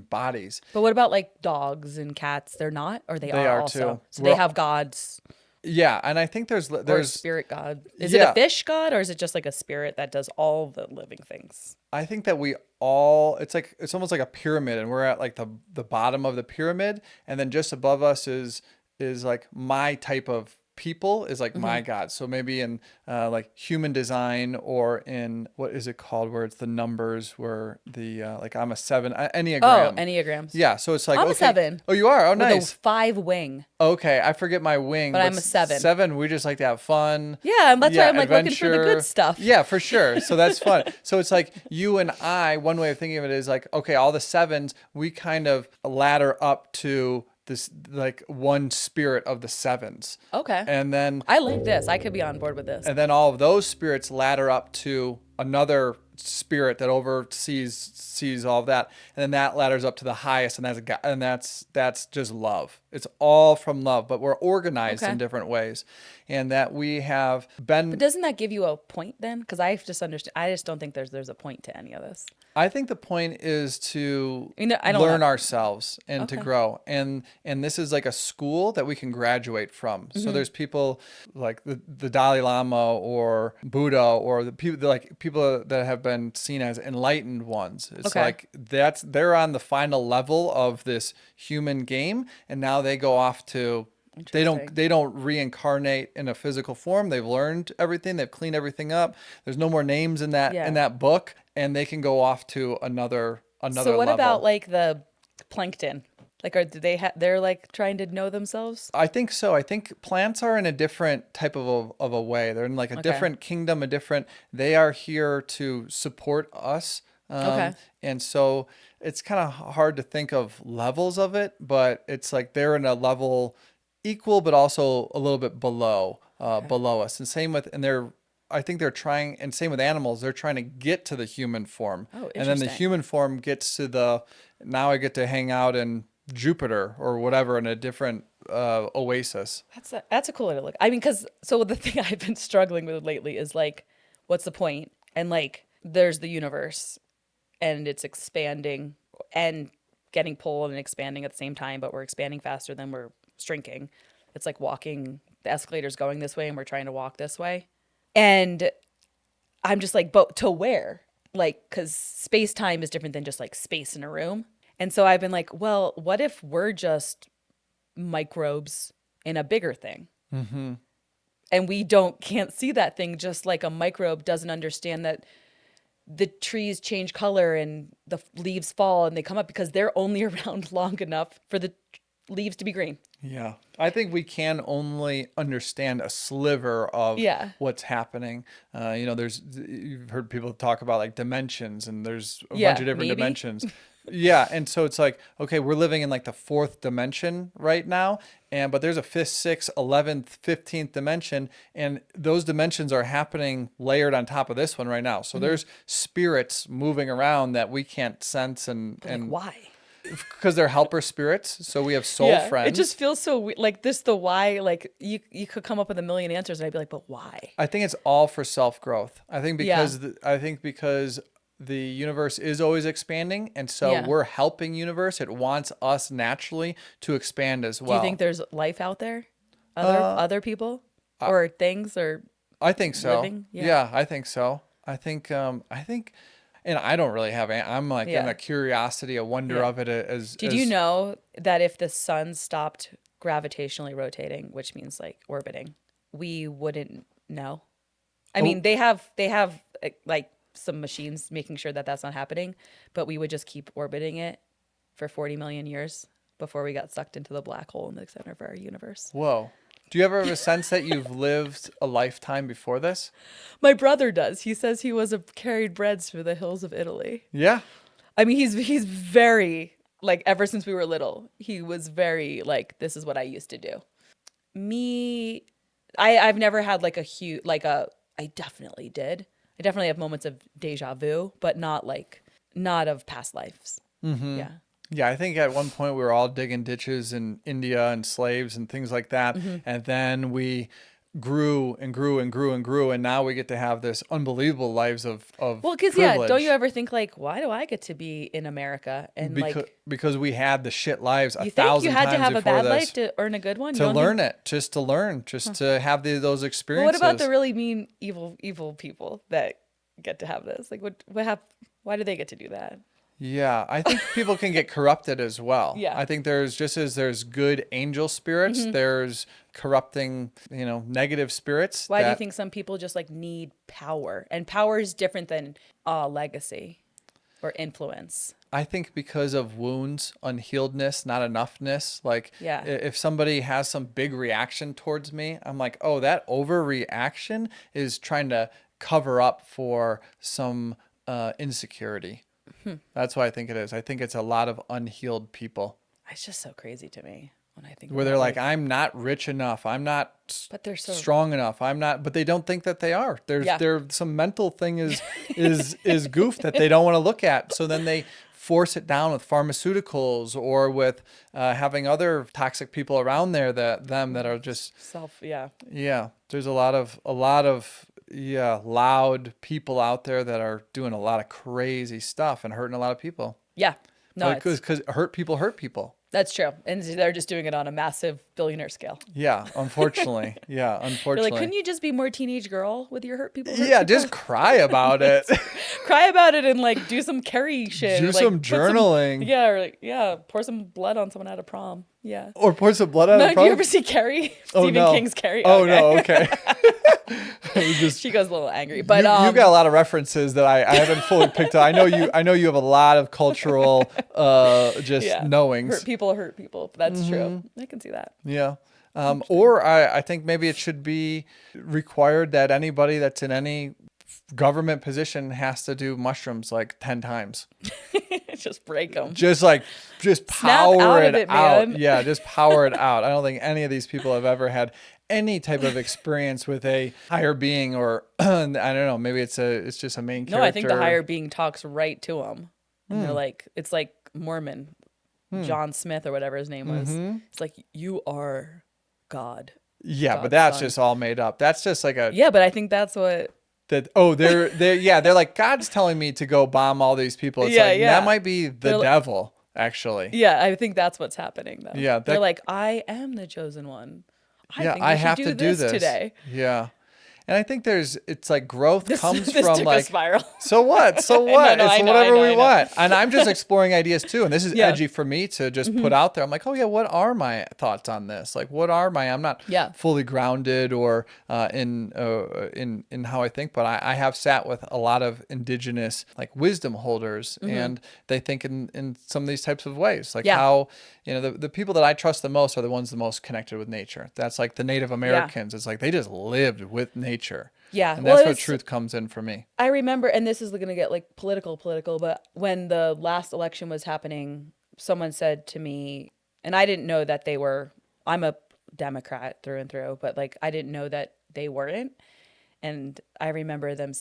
bodies. But what about like dogs and cats? They're not, or they They are are also. too. So Well, they have gods Yeah, and I think there's or a spirit god. Is it a fish god or is it just like a spirit that does all the living things? I think that it's almost like a pyramid, and we're at like the bottom of the pyramid, and then just above us is like my type of people is like my God. So maybe in like human design or in what is it called where it's the numbers where the like I'm a 7 Enneagram. Oh, Enneagrams. Yeah, so it's like I'm a okay. 7. Oh, you are. Oh, With nice. a 5 wing. Okay, I forget my wing, But I'm a 7. 7, we just like to have fun. Yeah, and that's why I'm like looking for the adventure. good stuff. Yeah, for sure. So that's fun. So it's like you and I, one way of thinking of it is like, okay, all the 7s, we kind of ladder up to this like one spirit of the 7s. Okay. And then I like this. I could be on board with this. and then all of those spirits ladder up to another spirit that sees all of that, and then that ladders up to the highest, and that's just love. It's all from love, but we're organized in different ways, and that we have been. But doesn't that give you a point then? Because I just don't think there's a point to any of this. I think the point is to I don't learn know. ourselves and to grow. And this is like a school that we can graduate from. So there's people like the Dalai Lama or Buddha or the people that have been seen as enlightened ones. It's like they're on the final level of this human game, and now they go off to they don't reincarnate in a physical form. They've learned everything. They've cleaned everything up. There's no more names in that book, and they can go off to another So what level. about like the plankton? Like, they're like trying to know themselves? I think so. I think plants are in a different type of a way. They're in like a different kingdom, they are here to support us. And so it's kind of hard to think of levels of it, but it's like they're in a level equal, but also a little bit below us. And same with, I think they're trying, and same with animals, they're trying to get to the human form. Oh, and then the interesting. human form gets to now I get to hang out in Jupiter or whatever in a different oasis. That's a cool way to look. I mean, so the thing I've been struggling with lately is like what's the point? And like, there's the universe and it's expanding and getting pulled and expanding at the same time, but we're expanding faster than we're shrinking. It's like walking, the escalator's going this way and we're trying to walk this way. And I'm just like, but to where? Like, because space time is different than just like space in a room. And so I've been like, well, what if we're just microbes in a bigger thing? Mm-hmm. And we can't see that thing, just like a microbe doesn't understand that the trees change color and the leaves fall and they come up because they're only around long enough for the leaves to be green. Yeah. I think we can only understand a sliver of what's happening. You've heard people talk about like dimensions, and there's a bunch of different dimensions. Yeah. And so it's like, okay, we're living in like the 4th dimension right now. But there's a 5th, 6th, 11th, 15th dimension. And those dimensions are happening layered on top of this one right now. So there's spirits moving around that we can't sense. And why? Because they're helper spirits. So we have soul friends. It just feels so like this, the why, like you could come up with a million answers and I'd be like, but why? I think it's all for self-growth. I think because the universe is always expanding, and so we're helping universe. It wants us naturally to expand as well. Do you think there's life out there? Other people or things or I think so. Living? Yeah, I think so. I think and I don't really have I'm like in a curiosity, a wonder of it as Did you know that if the sun stopped gravitationally rotating, which means like orbiting, we wouldn't know? I mean, they have like some machines making sure that that's not happening, but we would just keep orbiting it for 40 million years before we got sucked into the black hole in the center of our universe. Whoa. Do you ever have a sense that you've lived a lifetime before this? My brother does. He says he carried breads through the hills of Italy. Yeah. I mean, he's very, like, ever since we were little, he was very, like, this is what I used to do. Me, I've never had, like, I definitely did. I definitely have moments of deja vu, but not of past lives. Mm-hmm. Yeah. Yeah, I think at one point we were all digging ditches in India and slaves and things like that. Mm-hmm. And then we grew and grew and grew and grew. And now we get to have this unbelievable lives of well, because, don't you ever think, like, why do I get to be in America? And because we had the shit lives 1,000 times before this. You had to have a bad life to earn a good one? To learn to have those experiences. Well, what about the really mean, evil people that get to have this? Like, why do they get to do that? Yeah, I think people can get corrupted as well. Yeah. I think there's good angel spirits, mm-hmm. there's corrupting, negative spirits. Why do you think some people just like need power? And power is different than legacy or influence. I think because of wounds, unhealedness, not enoughness. Like if somebody has some big reaction towards me, I'm like, oh, that overreaction is trying to cover up for some insecurity. That's why I think it is. I think it's a lot of unhealed people. It's just so crazy to me when I think where they're like, I'm not rich enough. I'm not strong enough. I'm not, but they don't think that they are. There's some mental thing is goof that they don't want to look at. So then they force it down with pharmaceuticals or with having other toxic people around there that are just Yeah. There's a lot of loud people out there that are doing a lot of crazy stuff and hurting a lot of people. Yeah. No, because hurt people. That's true. And they're just doing it on a massive billionaire scale. Yeah, unfortunately. You're like, couldn't you just be more teenage girl with your hurt people? Just cry about it. Cry about it and like do some Carrie shit. Do some journaling. Pour some blood on someone at a prom. Yeah. Or pour some blood on a prom. Do you ever see Carrie? Stephen King's Carrie? Oh, no, okay. She goes a little angry, but you've got a lot of references that I haven't fully picked up. I know you have a lot of cultural knowings. Hurt people. That's true. I can see that. Yeah. Or I think maybe it should be required that anybody that's in any government position has to do mushrooms like 10 times. Just break them. Just power it out. Man. Yeah, just power it out. I don't think any of these people have ever had any type of experience with a higher being, or I don't know, maybe it's just a main character. No, I think the higher being talks right to them. And they're like, it's like Mormon, John Smith or whatever his name was. Mm-hmm. It's like, you are God. Yeah, God's but that's son. Just all made up. That's just like Yeah, but I think that's what that, oh, they're like, God's telling me to go bomb all these people. It's Yeah, like, yeah. that might be the devil, actually. Yeah, I think that's what's happening though. Yeah, They're like, I am the chosen one. I think I we should have do to do this today. Yeah. And I think it's like growth comes This from took like, a spiral. so what? So No, what? no, It's I know, whatever we I know. want. And I'm just exploring ideas too. And this is Yeah. edgy for me to just put out there. I'm like, oh yeah, what are my thoughts on this? Like, what are I'm not Yeah. fully grounded or in how I think, but I have sat with a lot of indigenous like wisdom holders, and they think in some of these types of ways, like how, the people that I trust the most are the ones the most connected with nature. That's like the Native Americans. It's like they just lived with nature. Yeah. And that's where truth comes in for me. I remember, and this is going to get like political, but when the last election was happening, someone said to me, and I didn't know that I'm a Democrat through and through, but like I didn't know that they weren't. And I remember them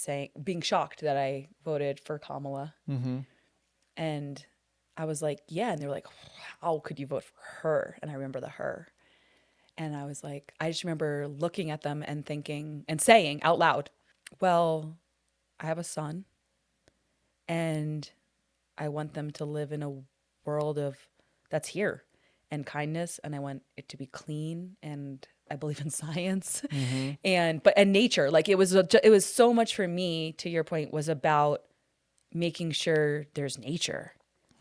being shocked that I voted for Kamala. Mm-hmm. And I was like, yeah. And they were like, how could you vote for her? And I remember the her. And I was like, I just remember looking at them and thinking and saying out loud, well, I have a son and I want them to live in a world that's here and kindness. And I want it to be clean, and I believe in science and nature. Like it was so much for me, to your point, was about making sure there's nature.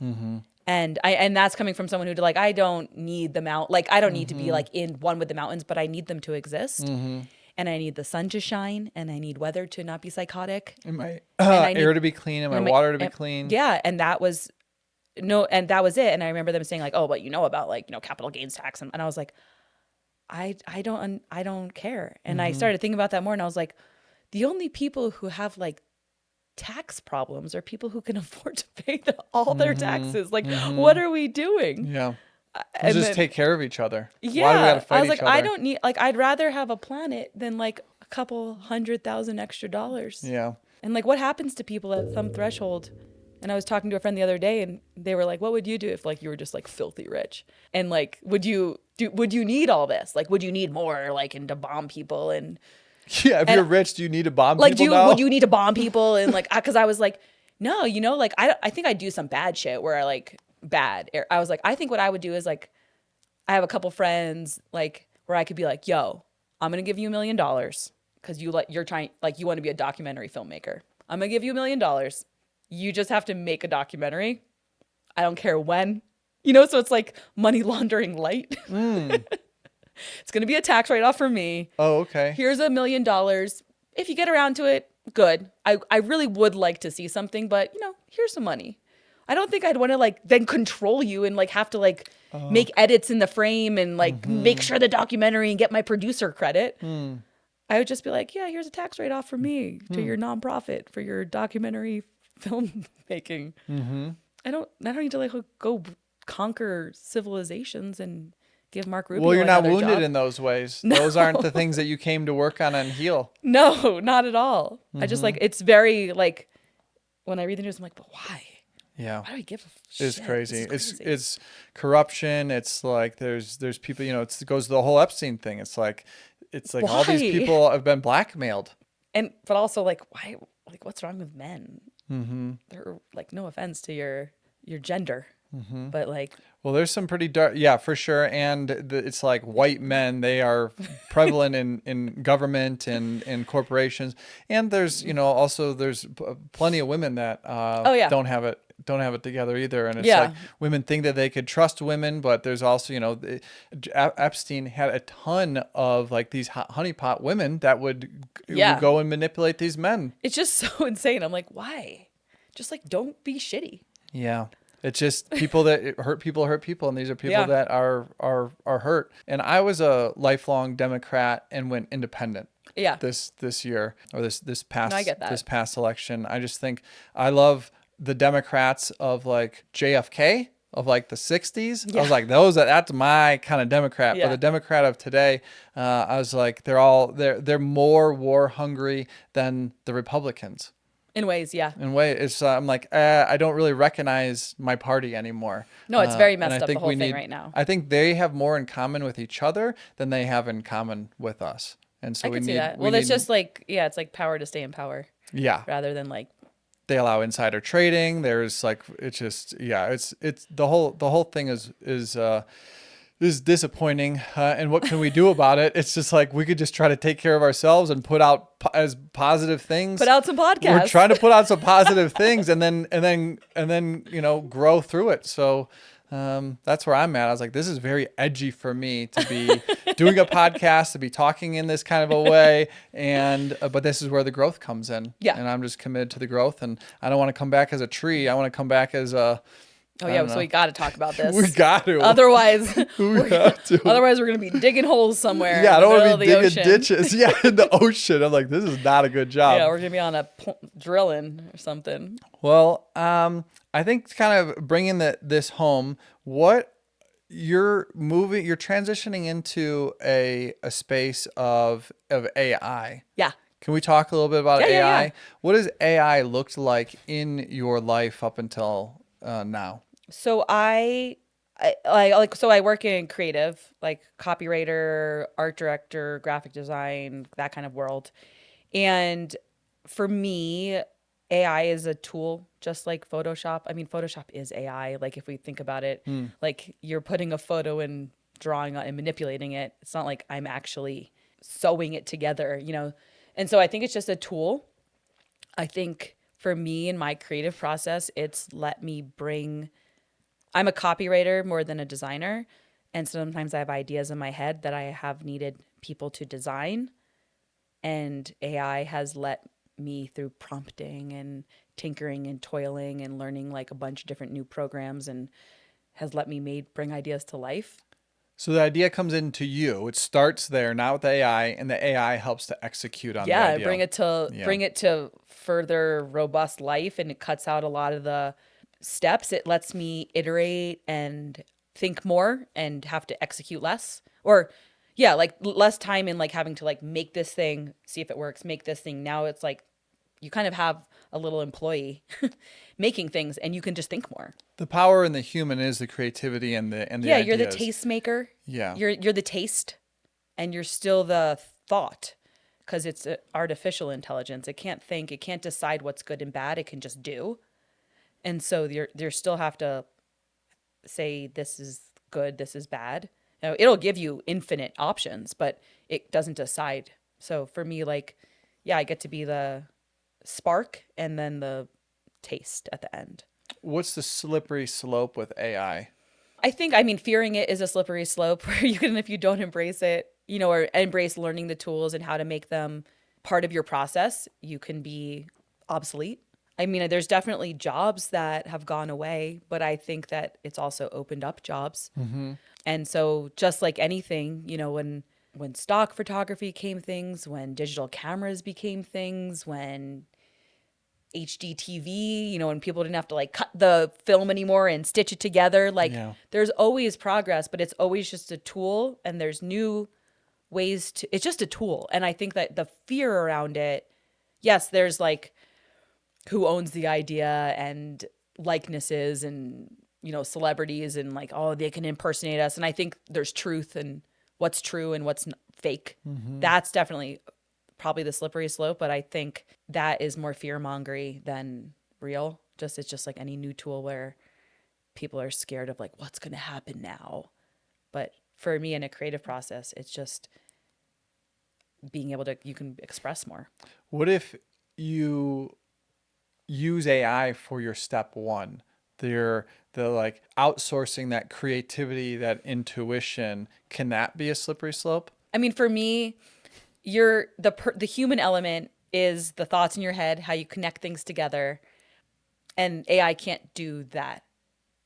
Mm-hmm. And that's coming from someone who like, I don't need I don't need to be like in one with the mountains, but I need them to exist. Mm-hmm. And I need the sun to shine, and I need weather to not be psychotic. And my air to be clean, and my water to be clean. Yeah. And that was it. And I remember them saying like, oh, but about like, capital gains tax. And I was like, I don't care. And I started thinking about that more, and I was like, the only people who have like tax problems are people who can afford to pay all their taxes. Like, what are we doing? Yeah. And just take care of each other. Yeah. Why do we gotta fight I was like, each other? I don't need, like, I'd rather have a planet than like a couple $100,000 extra dollars. Yeah. And like, what happens to people at some threshold? And I was talking to a friend the other day, and they were like, what would you do if like you were just like filthy rich? And like, would you need all this? Like, would you need more, like, and to bomb people? And yeah, if you're rich, do you need to bomb like, people now? Would you need to bomb people? And like, because I was like, no, like I think I'd do some bad shit where I like I was like, I think what I would do is like, I have a couple friends like where I could be like, yo, I'm gonna give you $1 million because you want to be a documentary filmmaker. I'm gonna give you $1 million. You just have to make a documentary. I don't care when, so it's like money laundering light. It's going to be a tax write-off for me. Oh, okay. Here's $1 million. If you get around to it, good. I really would like to see something, but here's some money. I don't think I'd want to like then control you and like have to like make edits in the frame and like make sure the documentary and get my producer credit. I would just be like, yeah, here's a tax write-off for me to your nonprofit for your documentary filmmaking. I don't need to like go conquer civilizations and give Mark Rubio Well, you're not another wounded job. in those ways. No. Those aren't the things that you came to work on and heal. No, not at all. I just like, it's very like, when I read the news, I'm like, but why? Yeah. Why do I give a shit? It's crazy. It's corruption. It's like there's people, it goes to the whole Epstein thing. It's like all these Why? people have been blackmailed. But also like, why? Like, what's wrong with men? They're like, no offense to your gender, but like, well, there's some pretty dark, yeah, for sure. And it's like white men, they are prevalent in government and corporations. And there's, also there's plenty of women that don't have it together either. And it's like women think that they could trust women, but there's also, Epstein had a ton of like these honeypot women that would go and manipulate these men. It's just so insane. I'm like, why? Just like, don't be shitty. Yeah. It's just people that hurt people, and these are people that are hurt. And I was a lifelong Democrat and went independent. Yeah. This year or this past No, I get that. This past election, I just think I love the Democrats of like JFK of like the 60s. Yeah. I was like, that's my kind of Democrat. Yeah. But the Democrat of today, I was like, they're more war hungry than the Republicans. In ways, yeah. In ways, I'm like, I don't really recognize my party anymore. No, it's very messed and I up, think the whole we thing need, right now. I think they have more in common with each other than they have in common with us. And so I we can see need, that. we Well, it's need, just like, yeah, it's like power to stay in power yeah, rather than like, they allow insider trading. There's like, it's just, yeah, it's the whole thing is disappointing. And what can we do about it? It's just like, we could just try to take care of ourselves and put out as positive things. put out some podcasts. We're trying to put out some positive things and then, grow through it. So, that's where I'm at. I was like, this is very edgy for me to be doing a podcast, to be talking in this kind of a way. But this is where the growth comes in. Yeah. And I'm just committed to the growth, and I don't want to come back as a tree. I want to come back as a, Oh yeah, so we got to talk about this. we got to. Otherwise, We have to. otherwise we're gonna be digging holes somewhere. Yeah, I in the don't want middle to be of the digging ocean. ditches. Yeah, in the ocean. I'm like, this is not a good job. Yeah, we're gonna be on a drilling or something. Well, I think kind of bringing this home, what you're transitioning into a space of AI. Yeah. Can we talk a little bit about Yeah, AI? yeah. What has AI looked like in your life up until now? So I work in creative, like copywriter, art director, graphic design, that kind of world. And for me, AI is a tool, just like Photoshop. I mean, Photoshop is AI. Like if we think about it, like you're putting a photo and drawing and manipulating it. It's not like I'm actually sewing it together, And so I think it's just a tool. I think for me in my creative process, it's let me I'm a copywriter more than a designer. And sometimes I have ideas in my head that I have needed people to design. And AI has let me, through prompting and tinkering and toiling and learning like a bunch of different new programs, and has let me bring ideas to life. So the idea comes into you. It starts there, not with the AI, and the AI helps to execute on the Yeah, idea. bring it to further robust life, and it cuts out a lot of the steps. It lets me iterate and think more and have to execute less, or yeah, like less time in like having to like make this thing, see if it works, make this thing. Now it's like you kind of have a little employee making things, and you can just think more. The power in the human is the creativity and the Yeah, ideas. you're the tastemaker. Yeah. You're the taste, and you're still the thought, because it's artificial intelligence. It can't think, it can't decide what's good and bad. It can just do. And so you still have to say, this is good, this is bad. Now, it'll give you infinite options, but it doesn't decide. So for me, like, yeah, I get to be the spark and then the taste at the end. What's the slippery slope with AI? I mean, fearing it is a slippery slope where you can, if you don't embrace it, or embrace learning the tools and how to make them part of your process, you can be obsolete. I mean, there's definitely jobs that have gone away, but I think that it's also opened up jobs. Mm-hmm. And so just like anything, when stock photography came things, when digital cameras became things, when HD TV, when people didn't have to like cut the film anymore and stitch it together, There's always progress, but it's always just a tool, and there's new ways it's just a tool. And I think that the fear around it, yes, there's like who owns the idea and likenesses and, celebrities and like, oh, they can impersonate us. And I think there's truth and what's true and what's fake. Mm-hmm. That's definitely probably the slippery slope, but I think that is more fear-mongery than real. It's just like any new tool where people are scared of like, what's going to happen now? But for me in a creative process, it's just being able to, you can express more. What if you use AI for your step one? The like outsourcing that creativity, that intuition, can that be a slippery slope? I mean, for me, the human element is the thoughts in your head, how you connect things together, and AI can't do that.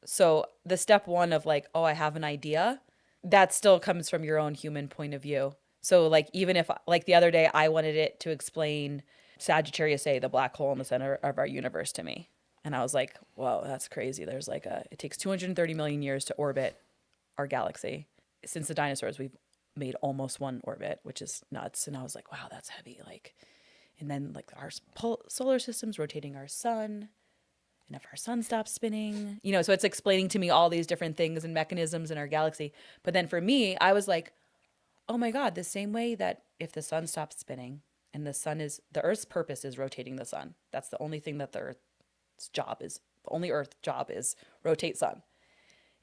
So the step one of like, oh, I have an idea, that still comes from your own human point of view. So like, even if like the other day I wanted it to explain Sagittarius A, the black hole in the center of our universe, to me. And I was like, whoa, that's crazy. There's like it takes 230 million years to orbit our galaxy. Since the dinosaurs, we've made almost one orbit, which is nuts. And I was like, wow, that's heavy. Like, and then like our solar system's rotating our sun. And if our sun stops spinning, so it's explaining to me all these different things and mechanisms in our galaxy. But then for me, I was like, oh my God, the same way that if the sun stops spinning and the Earth's purpose is rotating the sun. That's the only thing that the only Earth job is rotate sun.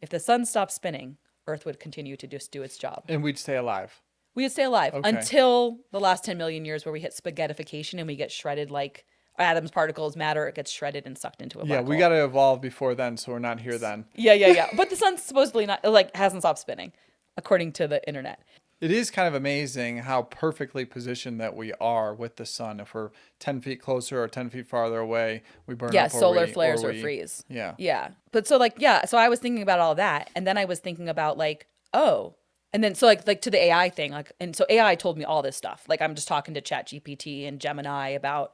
If the sun stops spinning, Earth would continue to just do its job. And we'd stay alive. We would stay alive Okay. until the last 10 million years where we hit spaghettification and we get shredded like atoms, particles, matter. It gets shredded and sucked into a black hole. We got to evolve before then, so we're not here then. Yeah. But the sun's supposedly not, like, hasn't stopped spinning, according to the internet. It is kind of amazing how perfectly positioned that we are with the sun. If we're 10 feet closer or 10 feet farther away, we burn up. Solar flares or freeze. Yeah. But so so I was thinking about all that. And then I was thinking about like, and then so like to the AI thing, like, and so AI told me all this stuff. Like I'm just talking to ChatGPT and Gemini about,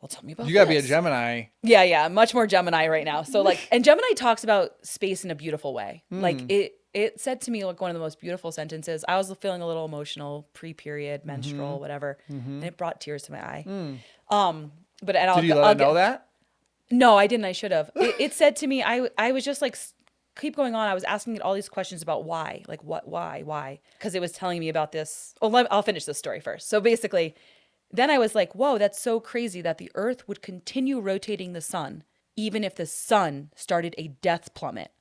well, tell me about You got to this. be a Gemini. Yeah. Much more Gemini right now. So like, and Gemini talks about space in a beautiful way. Like it said to me like one of the most beautiful sentences. I was feeling a little emotional, pre-period, menstrual, whatever. And it brought tears to my eye. But Did you let it know that? No, I didn't. I should have. It said to me, I was just like, keep going on. I was asking it all these questions about why, like why? Because it was telling me about this. Well, I'll finish this story first. So basically, then I was like, whoa, that's so crazy that the Earth would continue rotating the sun, even if the sun started a death plummet.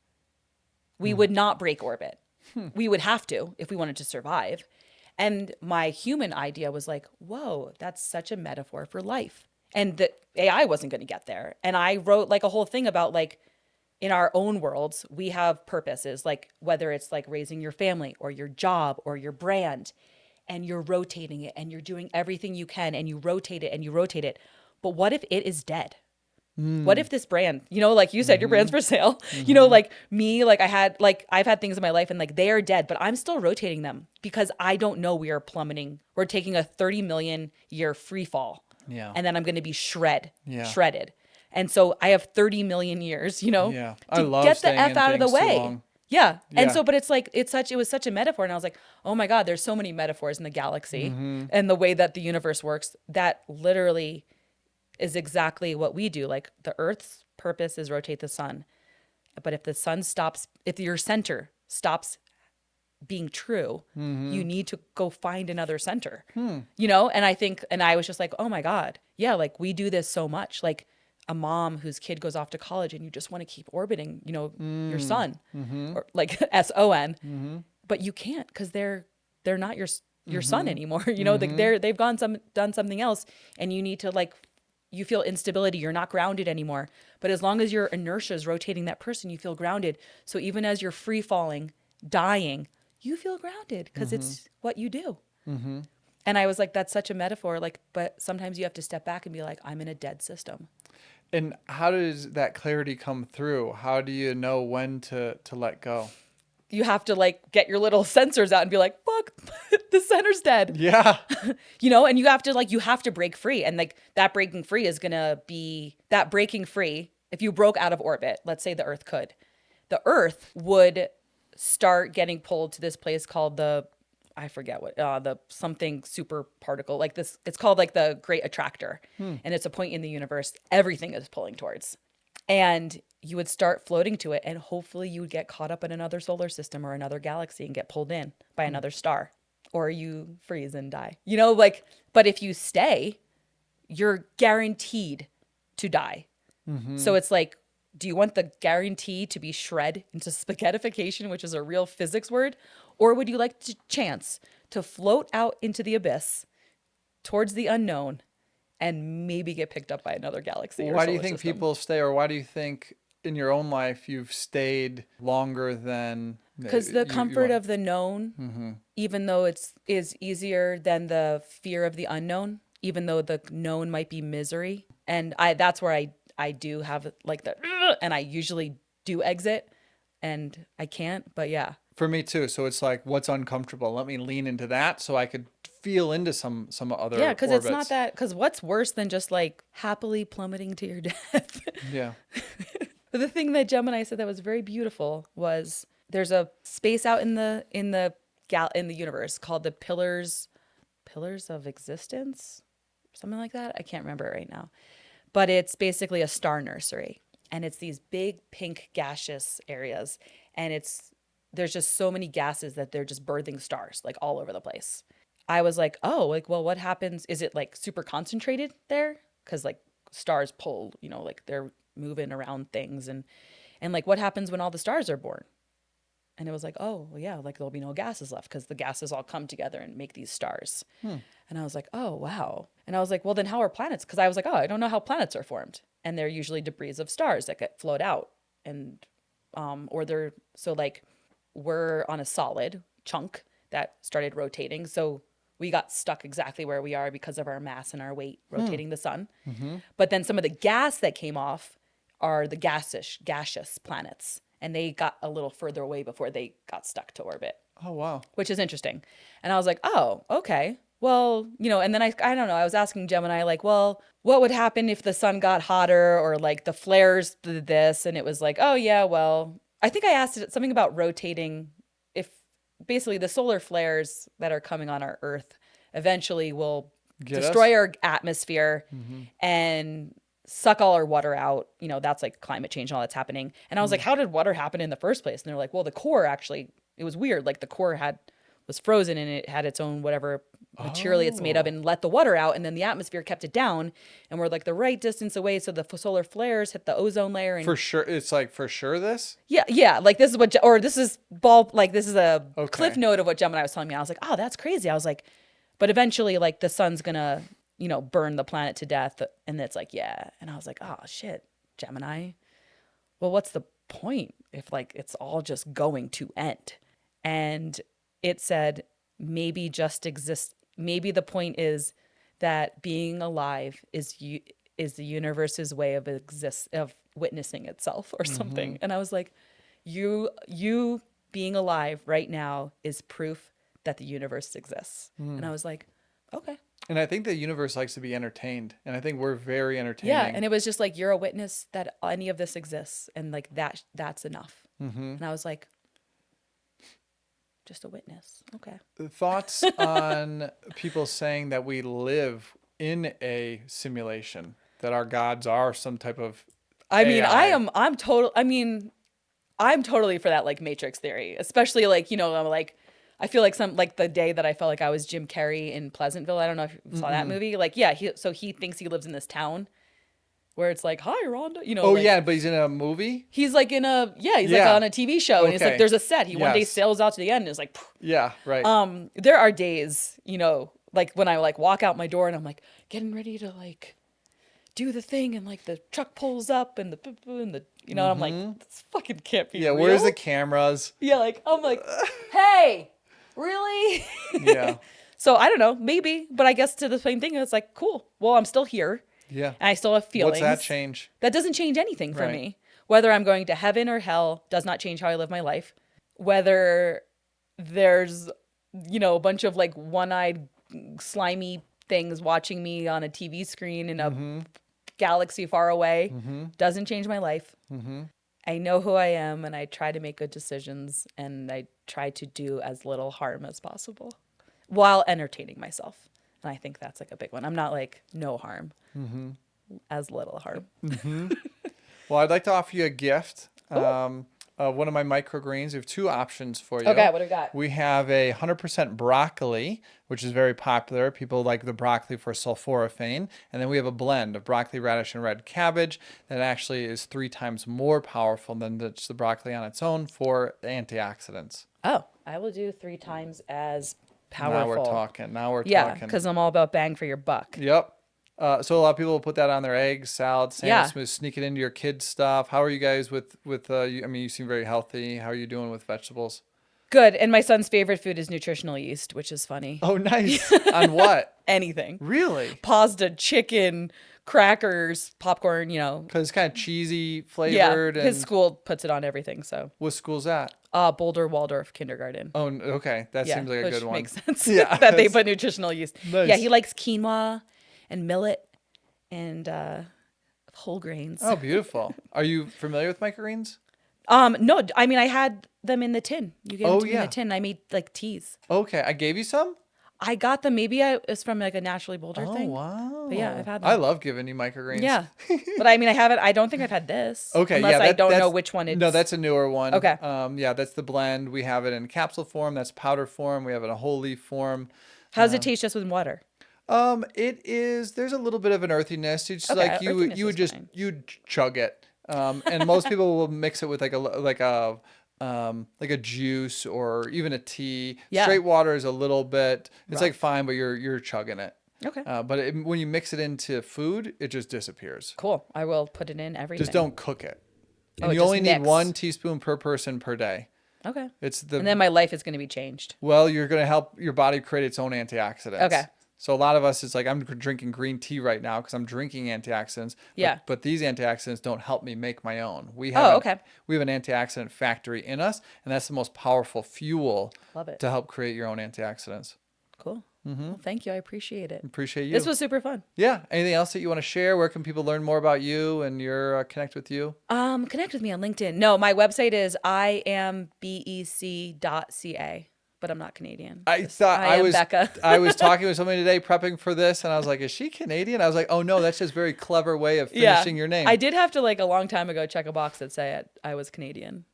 We would not break orbit. We would have to if we wanted to survive. And my human idea was like, whoa, that's such a metaphor for life. And the AI wasn't going to get there. And I wrote like a whole thing about like, in our own worlds, we have purposes, like whether it's like raising your family or your job or your brand, and you're rotating it and you're doing everything you can and you rotate it and you rotate it. But what if it is dead? What if this brand, like you said, your brand's for sale, like me, like I've had things in my life and like they are dead, but I'm still rotating them because I don't know we are plummeting. We're taking a 30 million year free fall. Yeah. And then I'm going to be shredded. And so I have 30 million years, to I love get the staying F in out of the things too way. long. Yeah. And Yeah. so, but it's like, it was such a metaphor. And I was like, oh my God, there's so many metaphors in the galaxy and the way that the universe works that literally is exactly what we do. Like the Earth's purpose is rotate the sun. But if the sun stops, if your center stops being true, you need to go find another center, and I was just like, oh my God. Yeah. Like we do this so much. Like a mom whose kid goes off to college and you just want to keep orbiting, your son or like SON, but you can't because they're not your son anymore. They've done something else and you need to like, you feel instability. You're not grounded anymore. But as long as your inertia is rotating that person, you feel grounded. So even as you're free falling, dying, you feel grounded because it's what you do. And I was like, that's such a metaphor. Like, but sometimes you have to step back and be like, I'm in a dead system. And how does that clarity come through? How do you know when to let go? You have to like get your little sensors out and be like, fuck, the center's dead. Yeah. And you have to break free. And like that breaking free is going to be that breaking free. If you broke out of orbit, let's say the Earth would start getting pulled to this place called I forget what, the something super particle like this. It's called like the Great Attractor. And it's a point in the universe everything is pulling towards. And you would start floating to it and hopefully you would get caught up in another solar system or another galaxy and get pulled in by another star, or you freeze and die, but if you stay, you're guaranteed to die. So it's like, do you want the guarantee to be shred into spaghettification, which is a real physics word? Or would you like to chance to float out into the abyss towards the unknown and maybe get picked up by another galaxy? Why do you think people stay, or why do you think in your own life you've stayed longer than? Because the comfort of the known, even though is easier than the fear of the unknown, even though the known might be misery. And that's where I do have like and I usually do exit and I can't, but yeah. For me too. So it's like, what's uncomfortable? Let me lean into that so I could feel into some other Yeah, because it's orbits. not that, because what's worse than just like happily plummeting to your death? Yeah. But the thing that Gemini said that was very beautiful was there's a space out in the universe called the pillars of existence, something like that. I can't remember it right now. But it's basically a star nursery. And it's these big pink gaseous areas. And there's just so many gases that they're just birthing stars like all over the place. I was like, oh, like, well, what happens? Is it like super concentrated there? Because like stars pull, like they're moving around things, and like what happens when all the stars are born? And it was like, oh, well, yeah, like there'll be no gases left because the gases all come together and make these stars. And I was like, oh, wow. And I was like, well, then how are planets? Because I was like, oh, I don't know how planets are formed. And they're usually debris of stars that get float out. And, so like we're on a solid chunk that started rotating. So we got stuck exactly where we are because of our mass and our weight rotating the sun. But then some of the gas that came off are the gaseous planets. And they got a little further away before they got stuck to orbit. Oh, wow. Which is interesting. And I was like, oh, okay. Well, and then I don't know. I was asking Gemini, like, well, what would happen if the sun got hotter or like the flares did this? And it was like, oh, yeah, well, I think I asked it something about rotating. If basically the solar flares that are coming on our Earth eventually will destroy our atmosphere and suck all our water out. That's like climate change and all that's happening. And I was like, how did water happen in the first place? And they're like, well, the core actually, it was weird. Like the core was frozen and it had its own whatever material it's made of and let the water out. And then the atmosphere kept it down. And we're like the right distance away. So the solar flares hit the ozone layer. And for sure. It's like, for sure this? Yeah. Like this is this is a cliff note of what Gemini was telling me. I was like, oh, that's crazy. I was like, but eventually like the sun's going to, burn the planet to death. And it's like, yeah. And I was like, oh shit, Gemini. Well, what's the point if like it's all just going to end? And it said, maybe the point is that being alive is the universe's way of witnessing itself or something. And I was like, you being alive right now is proof that the universe exists. And I was like, okay. And I think the universe likes to be entertained. And I think we're very entertaining. Yeah. And it was just like, you're a witness that any of this exists. And like that's enough. And I was like, just a witness. Okay. Thoughts on people saying that we live in a simulation, that our gods are some type of AI. I'm totally for that like Matrix theory, especially like, I'm like, I feel like the day that I felt like I was Jim Carrey in Pleasantville. I don't know if you saw that movie. Like, yeah, he thinks he lives in this town where it's like, hi, Rhonda. But he's in a movie? He's like like on a TV show. And it's like, there's a set. He one day sails out to the end and is like, phew. Yeah, right. There are days, like when I like walk out my door and I'm like getting ready to like do the thing and like the truck pulls up and I'm like, this fucking can't be real. Where's the cameras? Yeah, like, I'm like, hey, really? Yeah. So I don't know, maybe, but I guess to the same thing, it's like, cool. Well, I'm still here. Yeah. And I still have feelings. What's that change? That doesn't change anything for me. Whether I'm going to heaven or hell does not change how I live my life. Whether there's, a bunch of like one-eyed slimy things watching me on a TV screen in a galaxy far away doesn't change my life. I know who I am and I try to make good decisions and I try to do as little harm as possible while entertaining myself. And I think that's like a big one. I'm not like no harm, as little harm. Well, I'd like to offer you a gift. One of my microgreens. We have two options for you. Okay, what do we got? We have a 100% broccoli, which is very popular. People like the broccoli for sulforaphane. And then we have a blend of broccoli, radish, and red cabbage that actually is 3 times more powerful than just the broccoli on its own for antioxidants. Oh, I will do 3 times as powerful. Now we're talking. Yeah, because I'm all about bang for your buck. Yep. So a lot of people will put that on their eggs, salad, sandwich, sneak it into your kids' stuff. How are you guys with you seem very healthy. How are you doing with vegetables? Good. And my son's favorite food is nutritional yeast, which is funny. Oh, nice. On what? Anything. Really? Pasta, chicken, crackers, popcorn, Because it's kind of cheesy flavored. Yeah, his school puts it on everything, so. What school's that? Boulder Waldorf Kindergarten. Oh, okay. That seems like a good one. Makes sense. Yeah. That they put nutritional yeast. Nice. Yeah, he likes quinoa and millet and whole grains. Oh, beautiful. Are you familiar with microgreens? No, I mean, I had them in the tin. You gave them to me in the tin. I made like teas. Okay. I gave you some? I got them. Maybe it's from like a Naturally Boulder thing. Oh, wow. But yeah, I've had them. I love giving you microgreens. Yeah. But I mean, I don't think I've had this. Okay. Unless I don't know which one it is. No, that's a newer one. Okay. Yeah, that's the blend. We have it in capsule form. That's powder form. We have it in a whole leaf form. How does it taste just with water? It is. There's a little bit of an earthiness. It's Okay, like earthiness you would is just fine. you'd chug it. And most people will mix it with like a juice or even a tea. Yeah. Straight water is a little bit. It's Rough. like fine, but you're chugging it. Okay. But when you mix it into food, it just disappears. Cool. I will put it in everything. Just don't cook it. And Oh, you just only need mix. 1 teaspoon per person per day. Okay. It's the And then my life is going to be changed. Well, you're going to help your body create its own antioxidants. Okay. So a lot of us, it's like I'm drinking green tea right now because I'm drinking antioxidants. Yeah. But these antioxidants don't help me make my own. We Oh, okay. We have an antioxidant factory in us, and that's the most powerful fuel Love it. to help create your own antioxidants. Cool. Well, thank you. I appreciate it. Appreciate you. This was super fun. Yeah. Anything else that you want to share? Where can people learn more about you and connect with you? Connect with me on LinkedIn. No, my website is iambec.ca, but I'm not Canadian. I was Becca. I was talking with somebody today prepping for this, and I was like, "Is she Canadian?" I was like, "Oh no, that's just a very clever way of finishing your name." I did have to a long time ago check a box that said I was Canadian.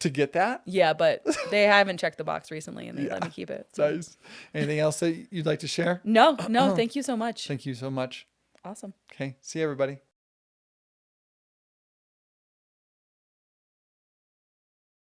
To get that? Yeah, but they haven't checked the box recently, and they let me keep it. So. Nice. Anything else that you'd like to share? No, thank you so much. Thank you so much. Awesome. Okay. See you, everybody.